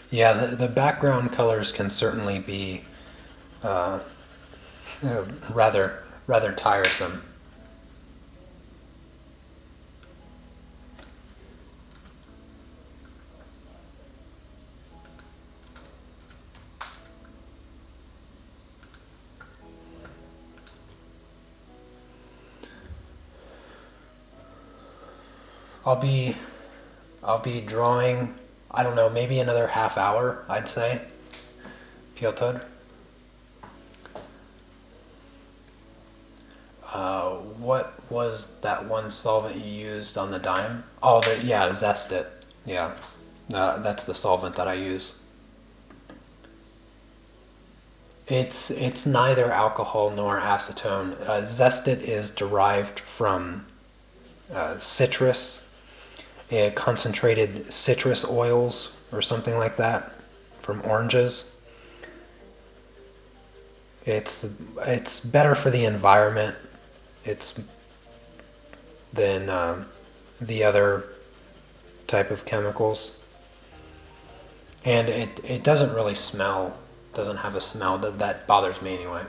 Yeah, the background colors can certainly be uh, rather tiresome. I'll be I'll be drawing, I don't know, maybe another half hour, I'd say. Piotr. What was that one solvent you used on the dime? Oh, yeah, Zest It. Yeah, that's the solvent that I use. It's neither alcohol nor acetone. Zest It is derived from citrus, concentrated citrus oils or something like that from oranges. It's better for the environment. It's than the other type of chemicals, and it doesn't really smell. Doesn't have a smell that bothers me anyway.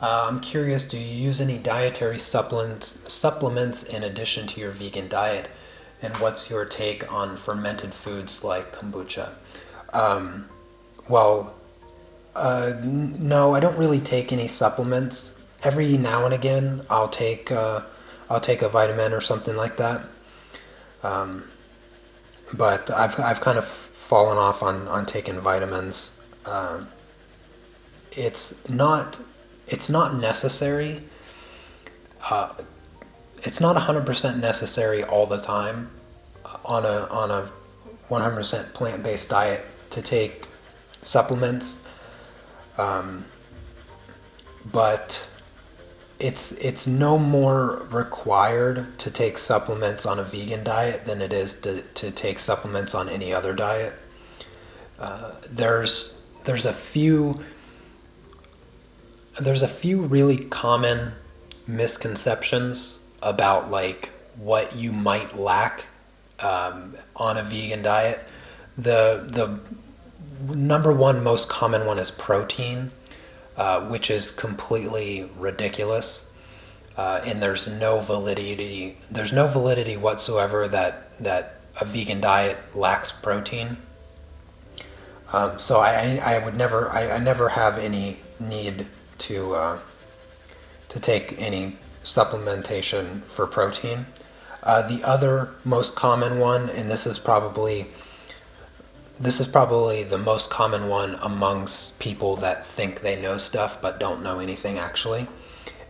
I'm curious, do you use any dietary supplements in addition to your vegan diet? And what's your take on fermented foods like kombucha? Um, well, no, I don't really take any supplements. Every now and again, I'll take a vitamin or something like that. Um, but I've kind of fallen off on taking vitamins. It's not it's not necessary. Uh, it's not 100% necessary all the time on a 100% plant-based diet to take supplements. But it's no more required to take supplements on a vegan diet than it is to take supplements on any other diet. There's a few really common misconceptions about like what you might lack on a vegan diet. The number one most common one is protein, which is completely ridiculous, and there's no validity. There's no validity whatsoever that a vegan diet lacks protein. So I would never I never have any need to take any supplementation for protein. The other most common one, and this is probably the most common one amongst people that think they know stuff but don't know anything actually,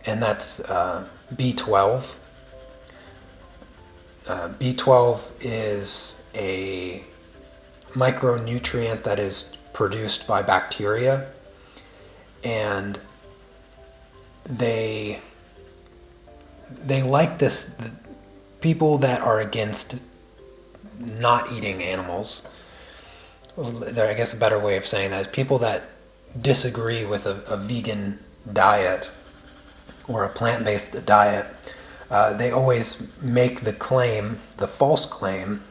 and that's B12. B12 is a micronutrient that is produced by bacteria, and they like this. People that are against not eating animals, I guess a better way of saying that is people that disagree with a vegan diet or a plant-based diet, they always make the false claim,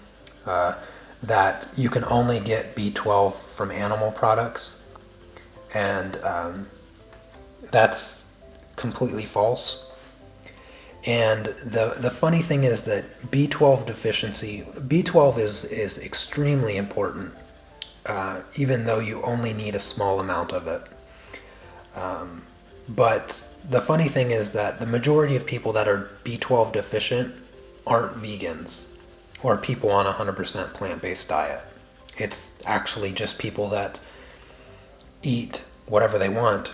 that you can only get B12 from animal products, and that's completely false. And the funny thing is that B12 is extremely important, even though you only need a small amount of it. But the funny thing is that the majority of people that are B12 deficient aren't vegans or people on a 100% plant-based diet. It's actually just people that eat whatever they want,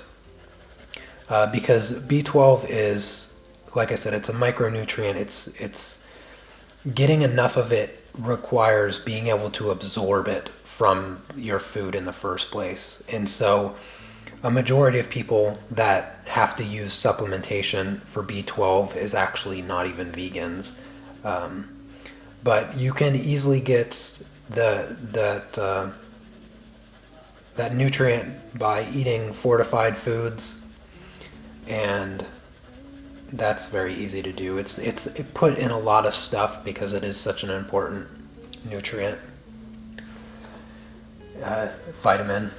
because B12 is, like I said, it's a micronutrient. It's getting enough of it requires being able to absorb it from your food in the first place. And so a majority of people that have to use supplementation for B12 is actually not even vegans. But you can easily get that nutrient by eating fortified foods, and that's very easy to do. It's put in a lot of stuff because it is such an important nutrient, vitamin.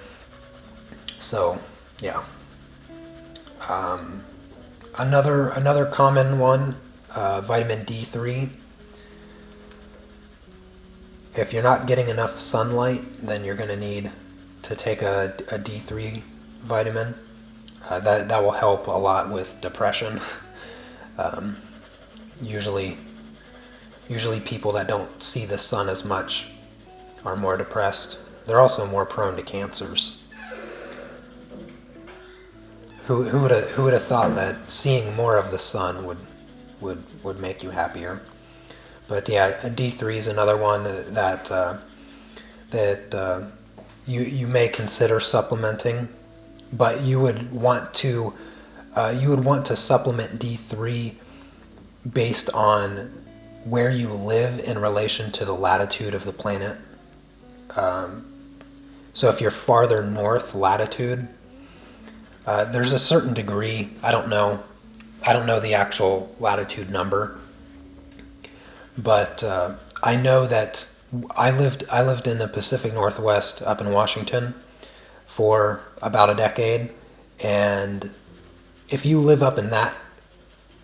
So yeah. Another common one, vitamin D3. If you're not getting enough sunlight, then you're going to need to take a D3 vitamin. That will help a lot with depression. Usually people that don't see the sun as much are more depressed. They're also more prone to cancers. Who would have thought that seeing more of the sun would make you happier? But yeah, D3 is another one that you may consider supplementing, but you would want to supplement D3 based on where you live in relation to the latitude of the planet. So if you're farther north latitude, there's a certain degree. I don't know the actual latitude number, but I know that I lived in the Pacific Northwest up in Washington for about a decade, and if you live up in that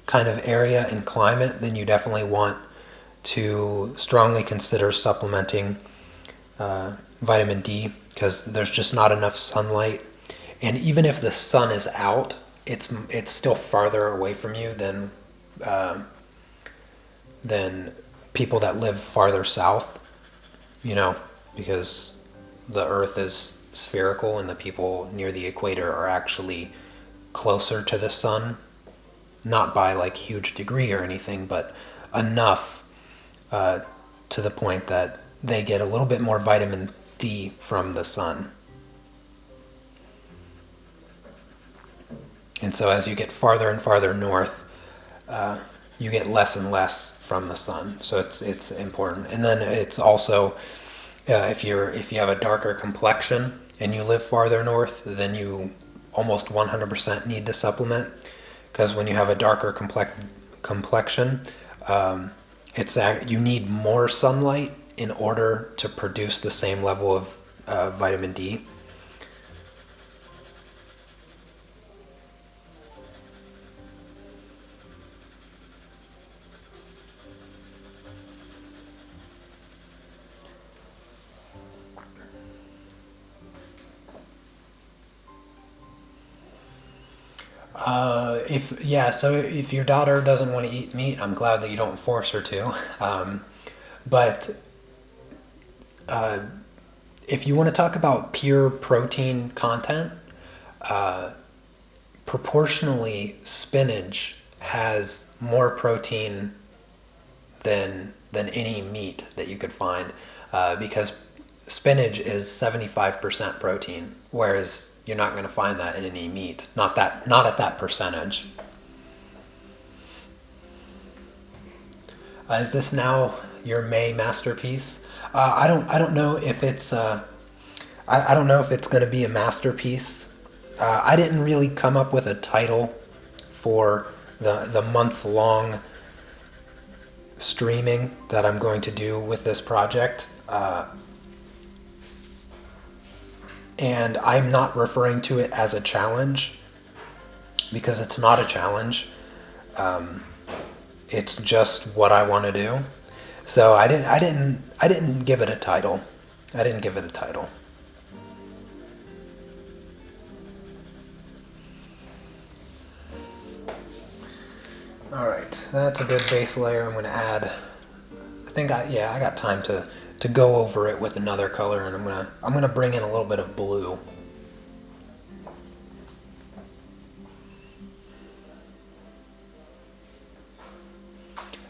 kind of area and climate, then you definitely want to strongly consider supplementing vitamin D, because there's just not enough sunlight. And even if the sun is out, it's still farther away from you than people that live farther south, because the earth is spherical and the people near the equator are actually closer to the sun, not by like huge degree or anything, but enough to the point that they get a little bit more vitamin D from the sun. And so as you get farther and farther north, you get less and less from the sun. So it's important. And then it's also if you have a darker complexion and you live farther north, then you almost 100% need to supplement, because when you have a darker complexion, you need more sunlight in order to produce the same level of vitamin D. So if your daughter doesn't want to eat meat, I'm glad that you don't force her to. But if you want to talk about pure protein content, proportionally, spinach has more protein than any meat that you could find, because spinach is 75% protein, whereas you're not going to find that in any meat. Not at that percentage. Is this now your May masterpiece? I don't know if it's I don't know if it's going to be a masterpiece. I didn't really come up with a title for the month-long streaming that I'm going to do with this project. And I'm not referring to it as a challenge, because it's not a challenge. It's just what I want to do. So I didn't give it a title. I didn't give it a title. All right, that's a good base layer. I'm going to add. I got time to go over it with another color, and I'm gonna bring in a little bit of blue.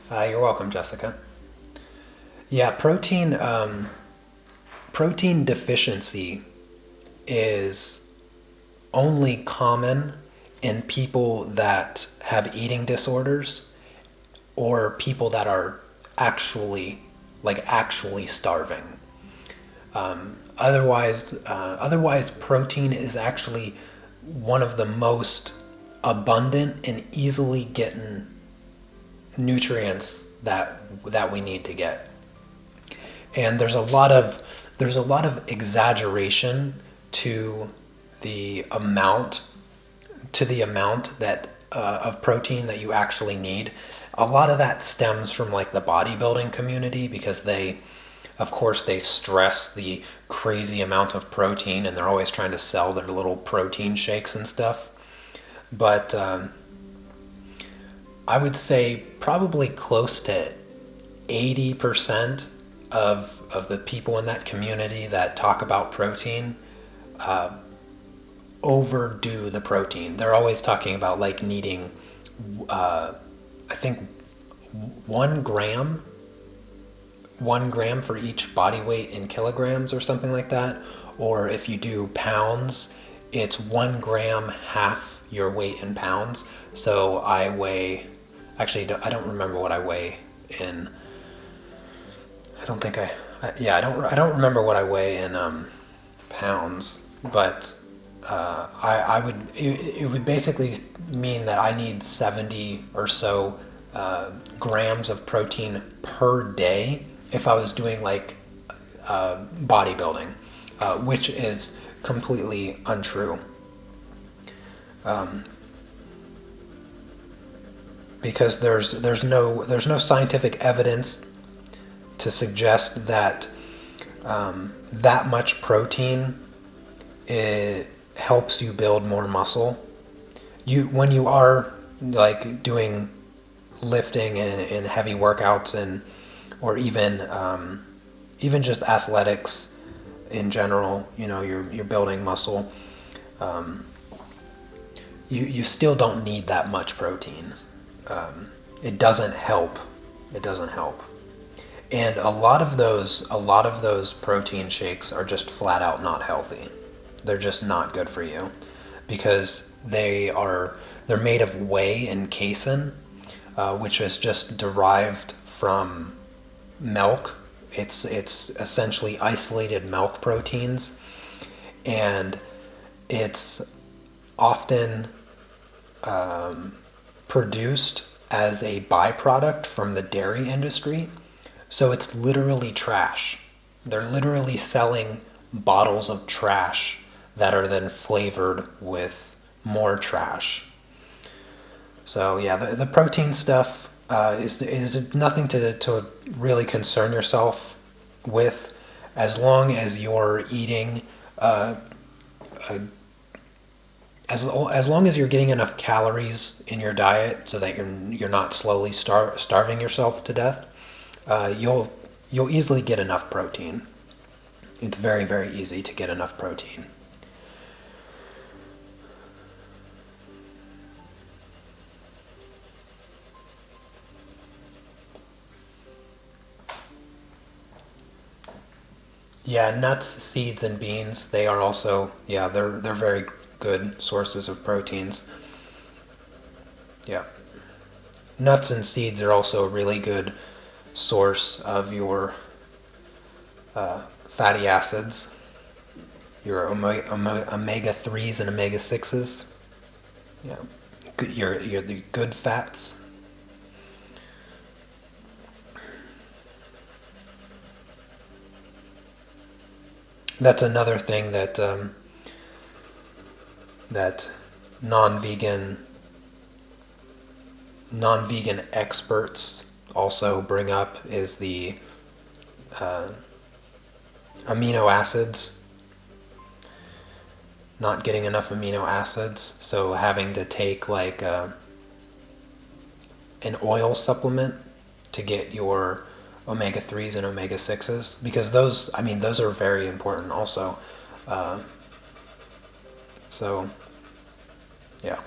You're welcome, Jessica. Yeah, protein deficiency is only common in people that have eating disorders, or people that are actually starving. Otherwise, protein is actually one of the most abundant and easily getting nutrients that we need to get. And there's a lot of exaggeration to the amount that of protein that you actually need. A lot of that stems from like the bodybuilding community, because they stress the crazy amount of protein, and they're always trying to sell their little protein shakes and stuff. But I would say probably close to 80% of the people in that community that talk about protein overdo the protein. They're always talking about like needing, I think 1 gram for each body weight in kilograms or something like that. Or if you do pounds, it's 1 gram half your weight in pounds. So I don't remember what I weigh in. I don't remember what I weigh in pounds, but it would basically mean that I need 70 or so grams of protein per day if I was doing like bodybuilding, which is completely untrue. Because there's no scientific evidence to suggest that that much protein helps you build more muscle. When you are like doing lifting and heavy workouts, or even just athletics in general, you're building muscle. You still don't need that much protein. It doesn't help. And a lot of those protein shakes are just flat out not healthy. They're just not good for you. because they're made of whey and casein, which is just derived from milk. It's essentially isolated milk proteins, and it's often produced as a byproduct from the dairy industry. So it's literally trash. They're literally selling bottles of trash that are then flavored with more trash. So yeah, the protein stuff is nothing to really concern yourself with, as long as you're eating as long as you're getting enough calories in your diet so that you're not slowly starving yourself to death. You'll easily get enough protein. It's very, very easy to get enough protein. Yeah, nuts, seeds, and beans, they are also, yeah, they're very good sources of proteins. Yeah. Nuts and seeds are also a really good source of your fatty acids, your omega 3s and omega 6s. Yeah. Your the good fats. That's another thing that non-vegan non-vegan experts also bring up is the uh, amino acids. Not getting enough amino acids, so having to take like an oil supplement to get your omega 3s and omega 6s, because those are very important also. Uh, so, yeah.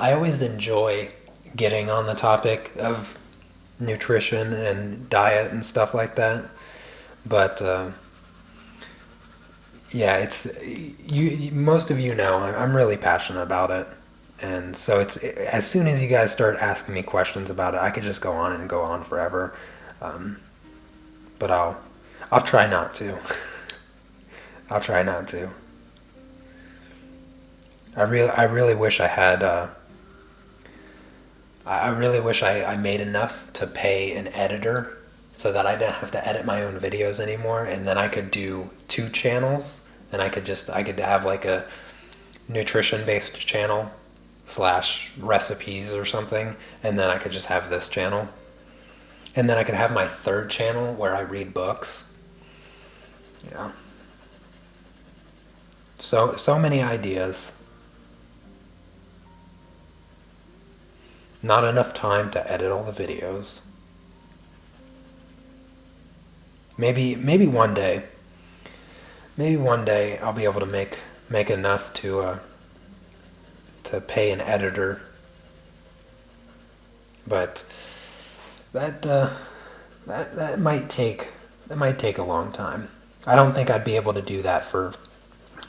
I always enjoy getting on the topic of nutrition and diet and stuff like that. But yeah, most of you know I'm really passionate about it, and so it's as soon as you guys start asking me questions about it, I could just go on and go on forever. Um, but I'll try not to. I'll try not to. I really wish I had. I really wish I made enough to pay an editor so that I didn't have to edit my own videos anymore, and then I could do two channels, and I could have like a nutrition based channel slash recipes or something, and then I could just have this channel, and then I could have my third channel where I read books. Yeah. So many ideas. Not enough time to edit all the videos. Maybe one day. Maybe one day I'll be able to make enough to pay an editor. But that that might take a long time. I don't think I'd be able to do that for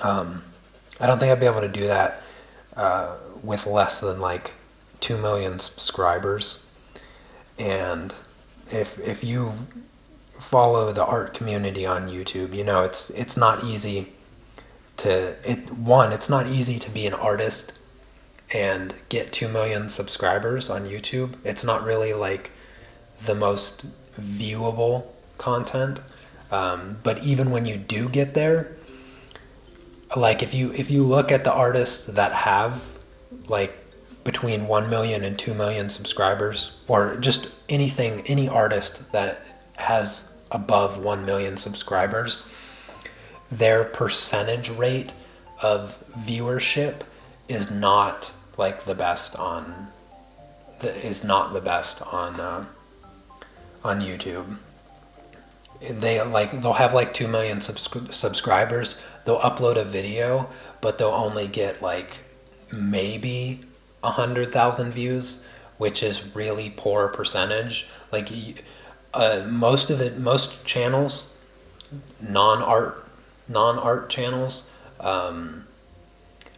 um, I don't think I'd be able to do that with less than like 2 million subscribers. And if you follow the art community on YouTube, you know it's not easy it's not easy to be an artist and get 2 million subscribers on YouTube. It's not really like the most viewable content. But even when you do get there, like if you look at the artists that have like between 1 million and 2 million subscribers, or just any artist that has above 1 million subscribers, their percentage rate of viewership is not like the best is not the best on YouTube. They'll have like 2 million subscribers. They'll upload a video, but they'll only get like maybe 100,000 views, which is really poor percentage. Like most channels, non-art channels,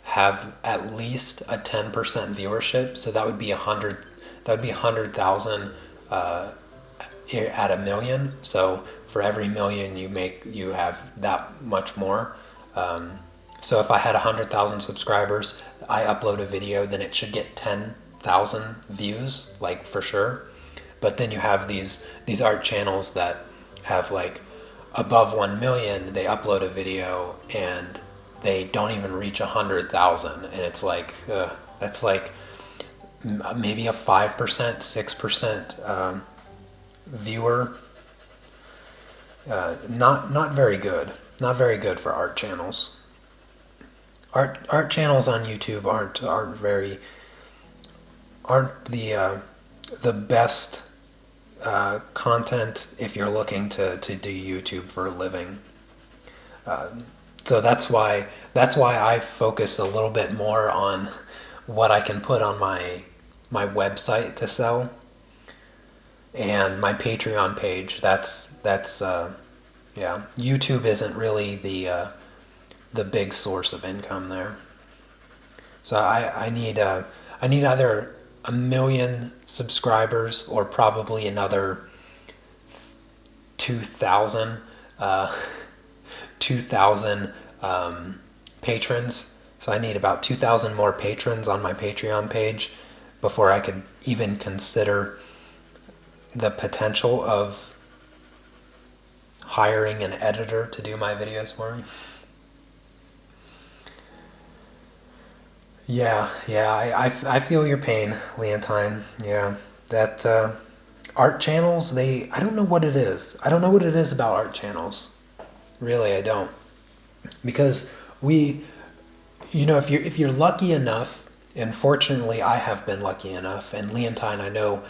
have at least a 10% viewership. So that would be 100,000 at a million. So for every million you make, you have that much more. So if I had 100,000 subscribers, I upload a video, then it should get 10,000 views, like for sure. But then you have these art channels that have like above 1 million, they upload a video and they don't even reach 100,000, and it's like that's like maybe a 5%, 6% viewer. Not very good. Not very good for art channels. Art channels on YouTube aren't the best content if you're looking to do YouTube for a living. So that's why I focus a little bit more on what I can put on my website to sell and my Patreon page. That's yeah. YouTube isn't really the big source of income there. So I need either 1 million subscribers or probably another 2,000 patrons. So I need about 2,000 more patrons on my Patreon page before I could even consider the potential of hiring an editor to do my videos for me. Yeah, I feel your pain, Leontine. Yeah, that art channels, I don't know what it is. I don't know what it is about art channels. Really, I don't. Because if you're lucky enough, and fortunately I have been lucky enough, and Leontine, I know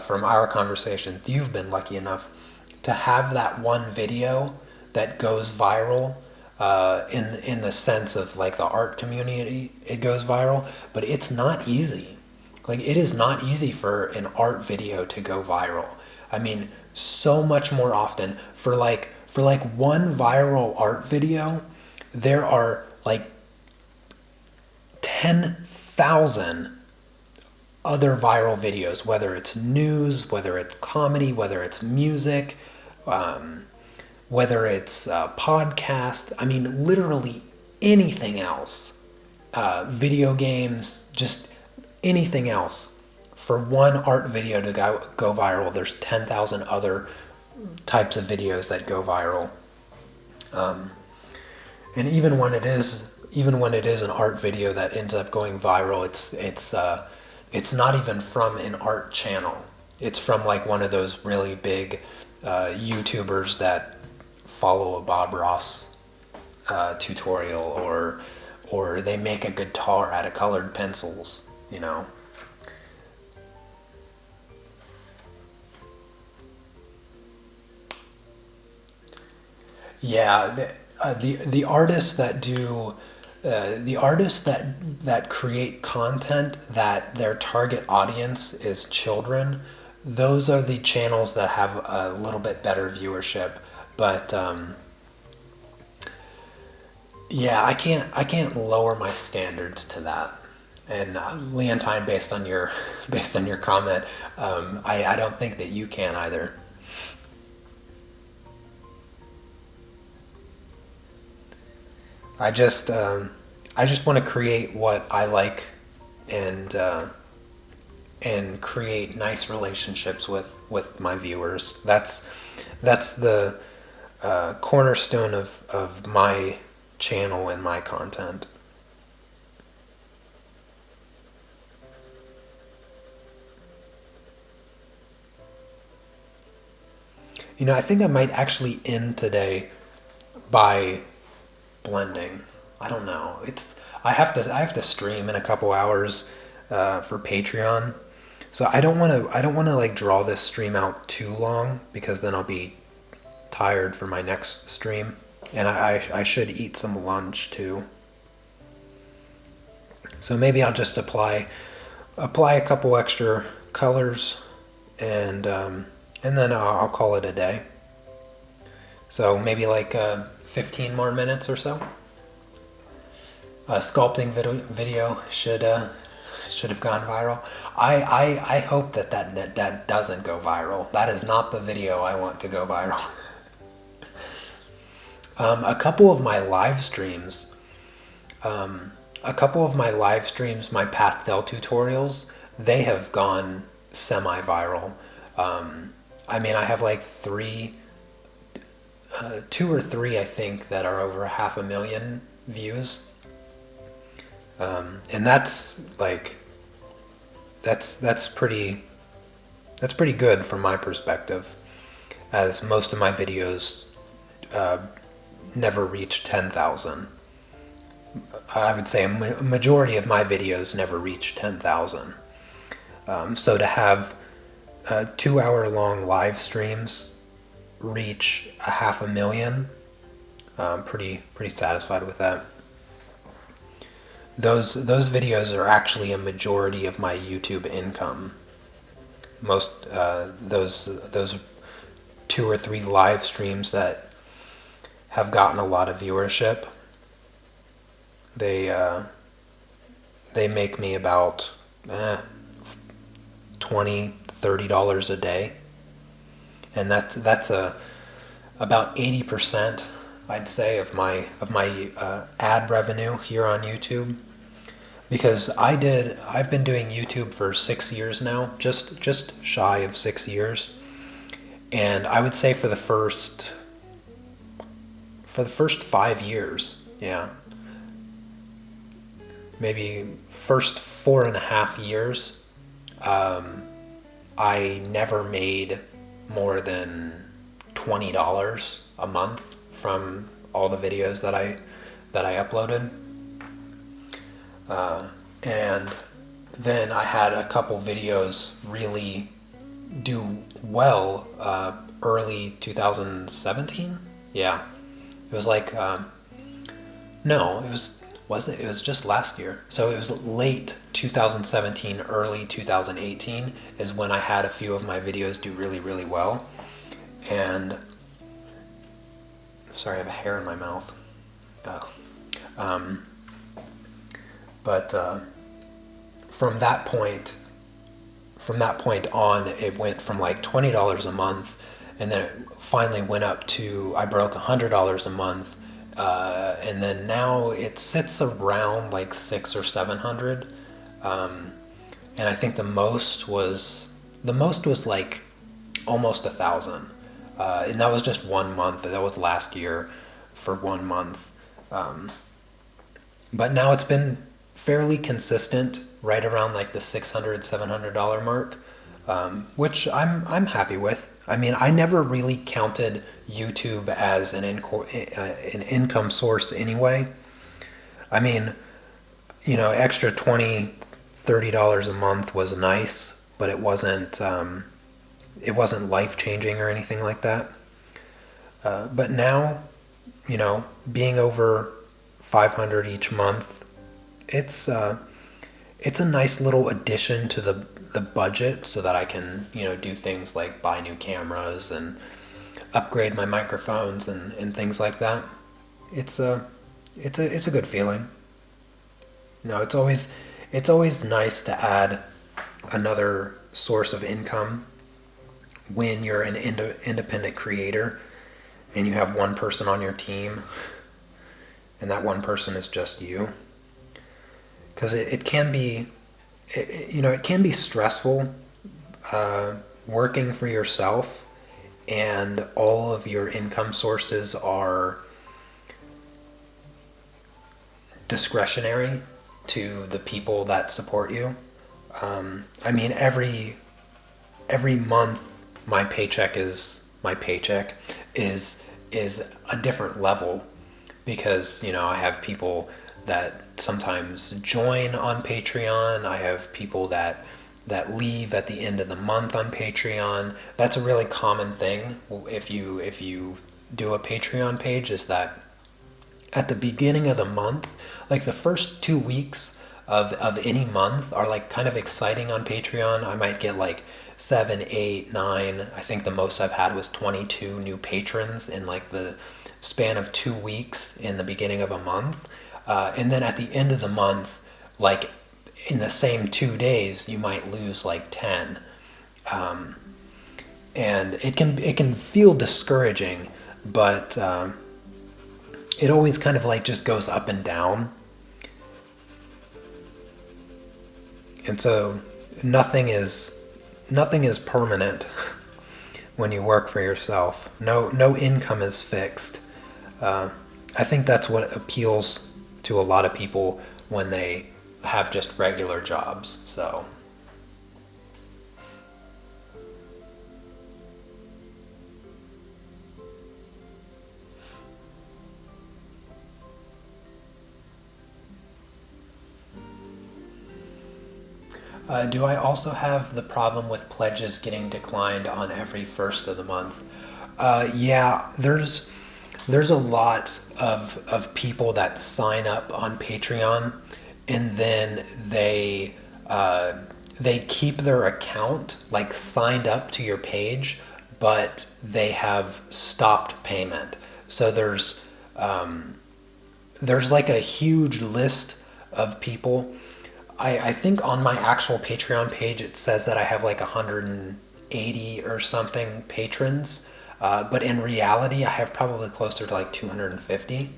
from our conversation, you've been lucky enough to have that one video that goes viral, in the sense of like the art community, it goes viral, but it's not easy. Like, it is not easy for an art video to go viral. I mean, so much more often for one viral art video, there are like 10,000 other viral videos, whether it's news, whether it's comedy, whether it's music, whether it's a podcast. I mean, literally anything else, video games, just anything else. For one art video to go viral, there's 10,000 other types of videos that go viral. And even when it is an art video that ends up going viral, it's not even from an art channel. It's from like one of those really big YouTubers that follow a Bob Ross tutorial, or they make a guitar out of colored pencils, you know. Yeah, the artists that do the artists that create content that their target audience is children, those are the channels that have a little bit better viewership. But yeah, I can't lower my standards to that. And Leontine, based on your comment, I don't think that you can either. I just want to create what I like, and create nice relationships with my viewers. That's the cornerstone of my channel and my content. You know, I think I might actually end today by blending. I don't know. I have to stream in a couple hours. for Patreon. So I don't want to like draw this stream out too long, because then I'll be tired for my next stream, and I should eat some lunch too. So maybe I'll just apply a couple extra colors, and then I'll call it a day. So maybe like 15 more minutes or so. Sculpting video should have gone viral. I hope that doesn't go viral. That is not the video I want to go viral. A couple of my live streams, my pastel tutorials, they have gone semi-viral. I mean, I have like two or three, I think, that are over 500,000 views. And that's like, that's pretty good from my perspective, as most of my videos never reach 10,000. I would say a majority of my videos never reach 10,000. So to have 2-hour-long live streams reach 500,000, pretty satisfied with that. Those videos are actually a majority of my YouTube income. Most those 2 or 3 live streams that have gotten a lot of viewership, they make me about $20-30 a day, and that's about 80%, I'd say, of my ad revenue here on YouTube. Because I've been doing YouTube for 6 years now, just shy of 6 years, and I would say for the first 5 years, yeah, maybe first 4.5 years, I never made more than $20 a month from all the videos that I uploaded. And then I had a couple videos really do well early 2017. Yeah, it was like no, it was just last year. So it was late 2017, early 2018 is when I had a few of my videos do really well. And sorry, I have a hair in my mouth. Oh. But from that point on, it went from like $20 a month, and then it finally went up to, I broke $100 a month, and then now it sits around like 600 or 700, and I think the most was like almost 1,000, and that was just 1 month. That was last year for 1 month, but now it's been fairly consistent, right around like the $600-700 mark, which I'm happy with. I mean, I never really counted YouTube as an income source anyway. I mean, extra $20-30 a month was nice, but it wasn't life-changing or anything like that. But now, being over 500 each month, it's a nice little addition to the budget, so that I can do things like buy new cameras and upgrade my microphones and things like that. It's a good feeling. It's always nice to add another source of income when you're an independent creator and you have one person on your team, and that one person is just you. Because it can be stressful working for yourself, and all of your income sources are discretionary to the people that support you. I mean, every month my paycheck is a different level, because I have people that sometimes join on Patreon. I have people that leave at the end of the month on Patreon. That's a really common thing if you do a Patreon page, is that at the beginning of the month, like the first 2 weeks of any month are like kind of exciting on Patreon. I might get like 7, 8, 9. I think the most I've had was 22 new patrons in like the span of 2 weeks in the beginning of a month. And then at the end of the month, like in the same 2 days, you might lose like 10. And it can feel discouraging, but it always kind of like just goes up and down. And so nothing is permanent when you work for yourself. No income is fixed. I think that's what appeals to a lot of people when they have just regular jobs. So do I also have the problem with pledges getting declined on every first of the month? Yeah, there's a lot of people that sign up on Patreon, and then they keep their account like signed up to your page, but they have stopped payment. So there's like a huge list of people. I think on my actual Patreon page it says that I have like 180 or something patrons, but in reality I have probably closer to like 250.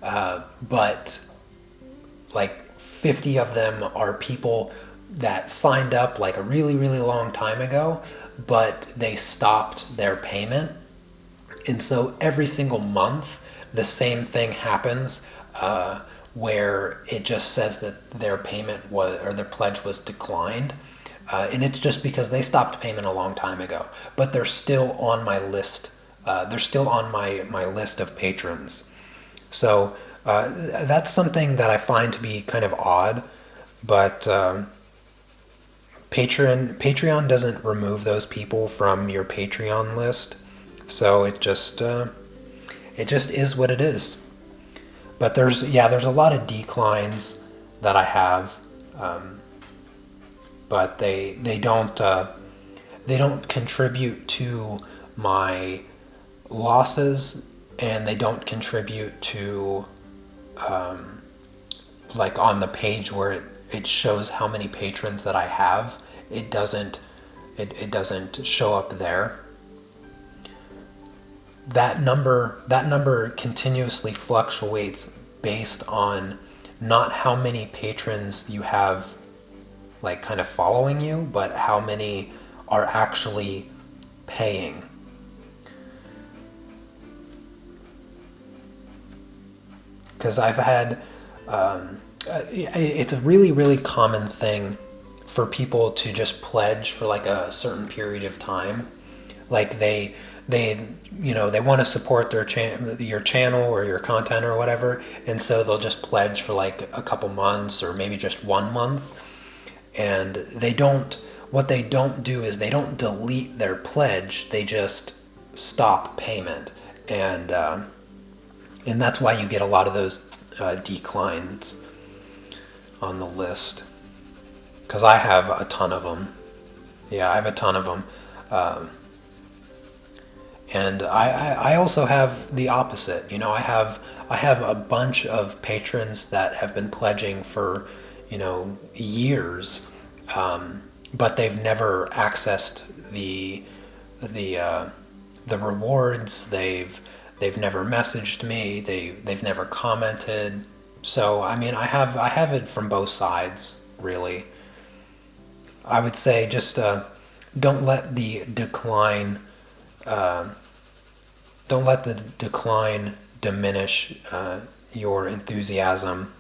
But like 50 of them are people that signed up like a really, really long time ago, but they stopped their payment. And so every single month, the same thing happens, where it just says that their payment was, or their pledge was declined. And it's just because they stopped payment a long time ago, but they're still on my list. They're still on my list of patrons. So that's something that I find to be kind of odd, but Patreon doesn't remove those people from your Patreon list, so it just is what it is. But there's a lot of declines that I have, but they don't contribute to my losses, and they don't contribute to like on the page where it shows how many patrons that I have. It doesn't show up there. That number continuously fluctuates based on not how many patrons you have like kind of following you, but how many are actually paying. Because I've had it's a really, really common thing for people to just pledge for like a certain period of time. Like they they want to support your channel or your content or whatever, and so they'll just pledge for like a couple months or maybe just 1 month. And what they don't do is they don't delete their pledge, they just stop payment. And that's why you get a lot of those declines on the list, because I have a ton of them. Yeah, I have a ton of them. And I also have the opposite. I have a bunch of patrons that have been pledging for years, but they've never accessed the rewards. They've never messaged me. They've never commented. So I mean, I have it from both sides, really. I would say just don't let the decline don't let the decline diminish your enthusiasm.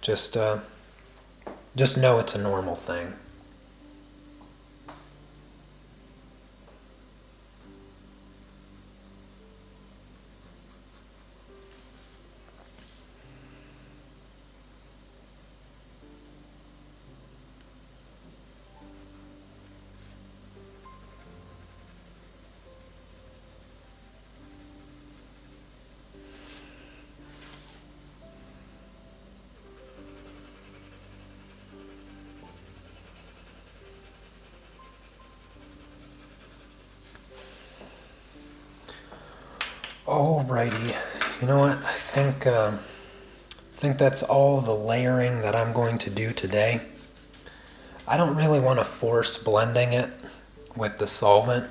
Just know it's a normal thing. Alrighty, you know what? I think that's all the layering that I'm going to do today. I don't really want to force blending it with the solvent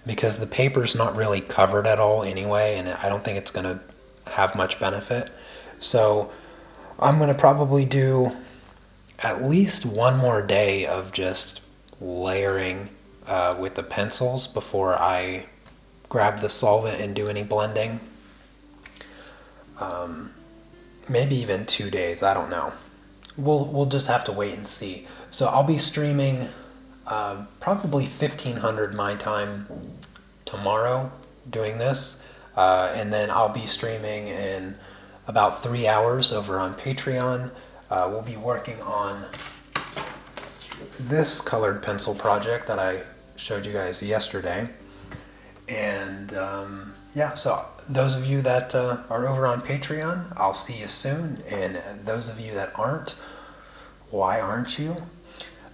because the paper's not really covered at all anyway, and I don't think it's going to have much benefit. So I'm going to probably do at least one more day of just layering with the pencils before I grab the solvent and do any blending. Maybe even 2 days, I don't know. We'll just have to wait and see. So I'll be streaming probably 1500 my time tomorrow doing this, and then I'll be streaming in about 3 hours over on Patreon. We'll be working on this colored pencil project that I showed you guys yesterday. And yeah, so those of you that are over on Patreon, I'll see you soon. And those of you that aren't, why aren't you?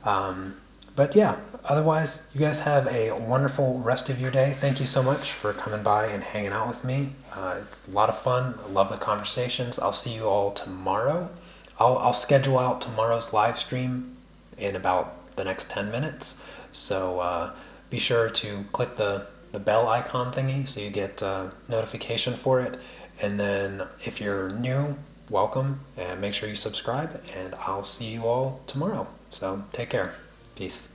But yeah, otherwise, you guys have a wonderful rest of your day. Thank you so much for coming by and hanging out with me. It's a lot of fun. I love the conversations. I'll see you all tomorrow. I'll schedule out tomorrow's live stream in about the next 10 minutes. So be sure to click the bell icon thingy so you get notification for it. And then if you're new, welcome, and make sure you subscribe, and I'll see you all tomorrow. So take care. Peace.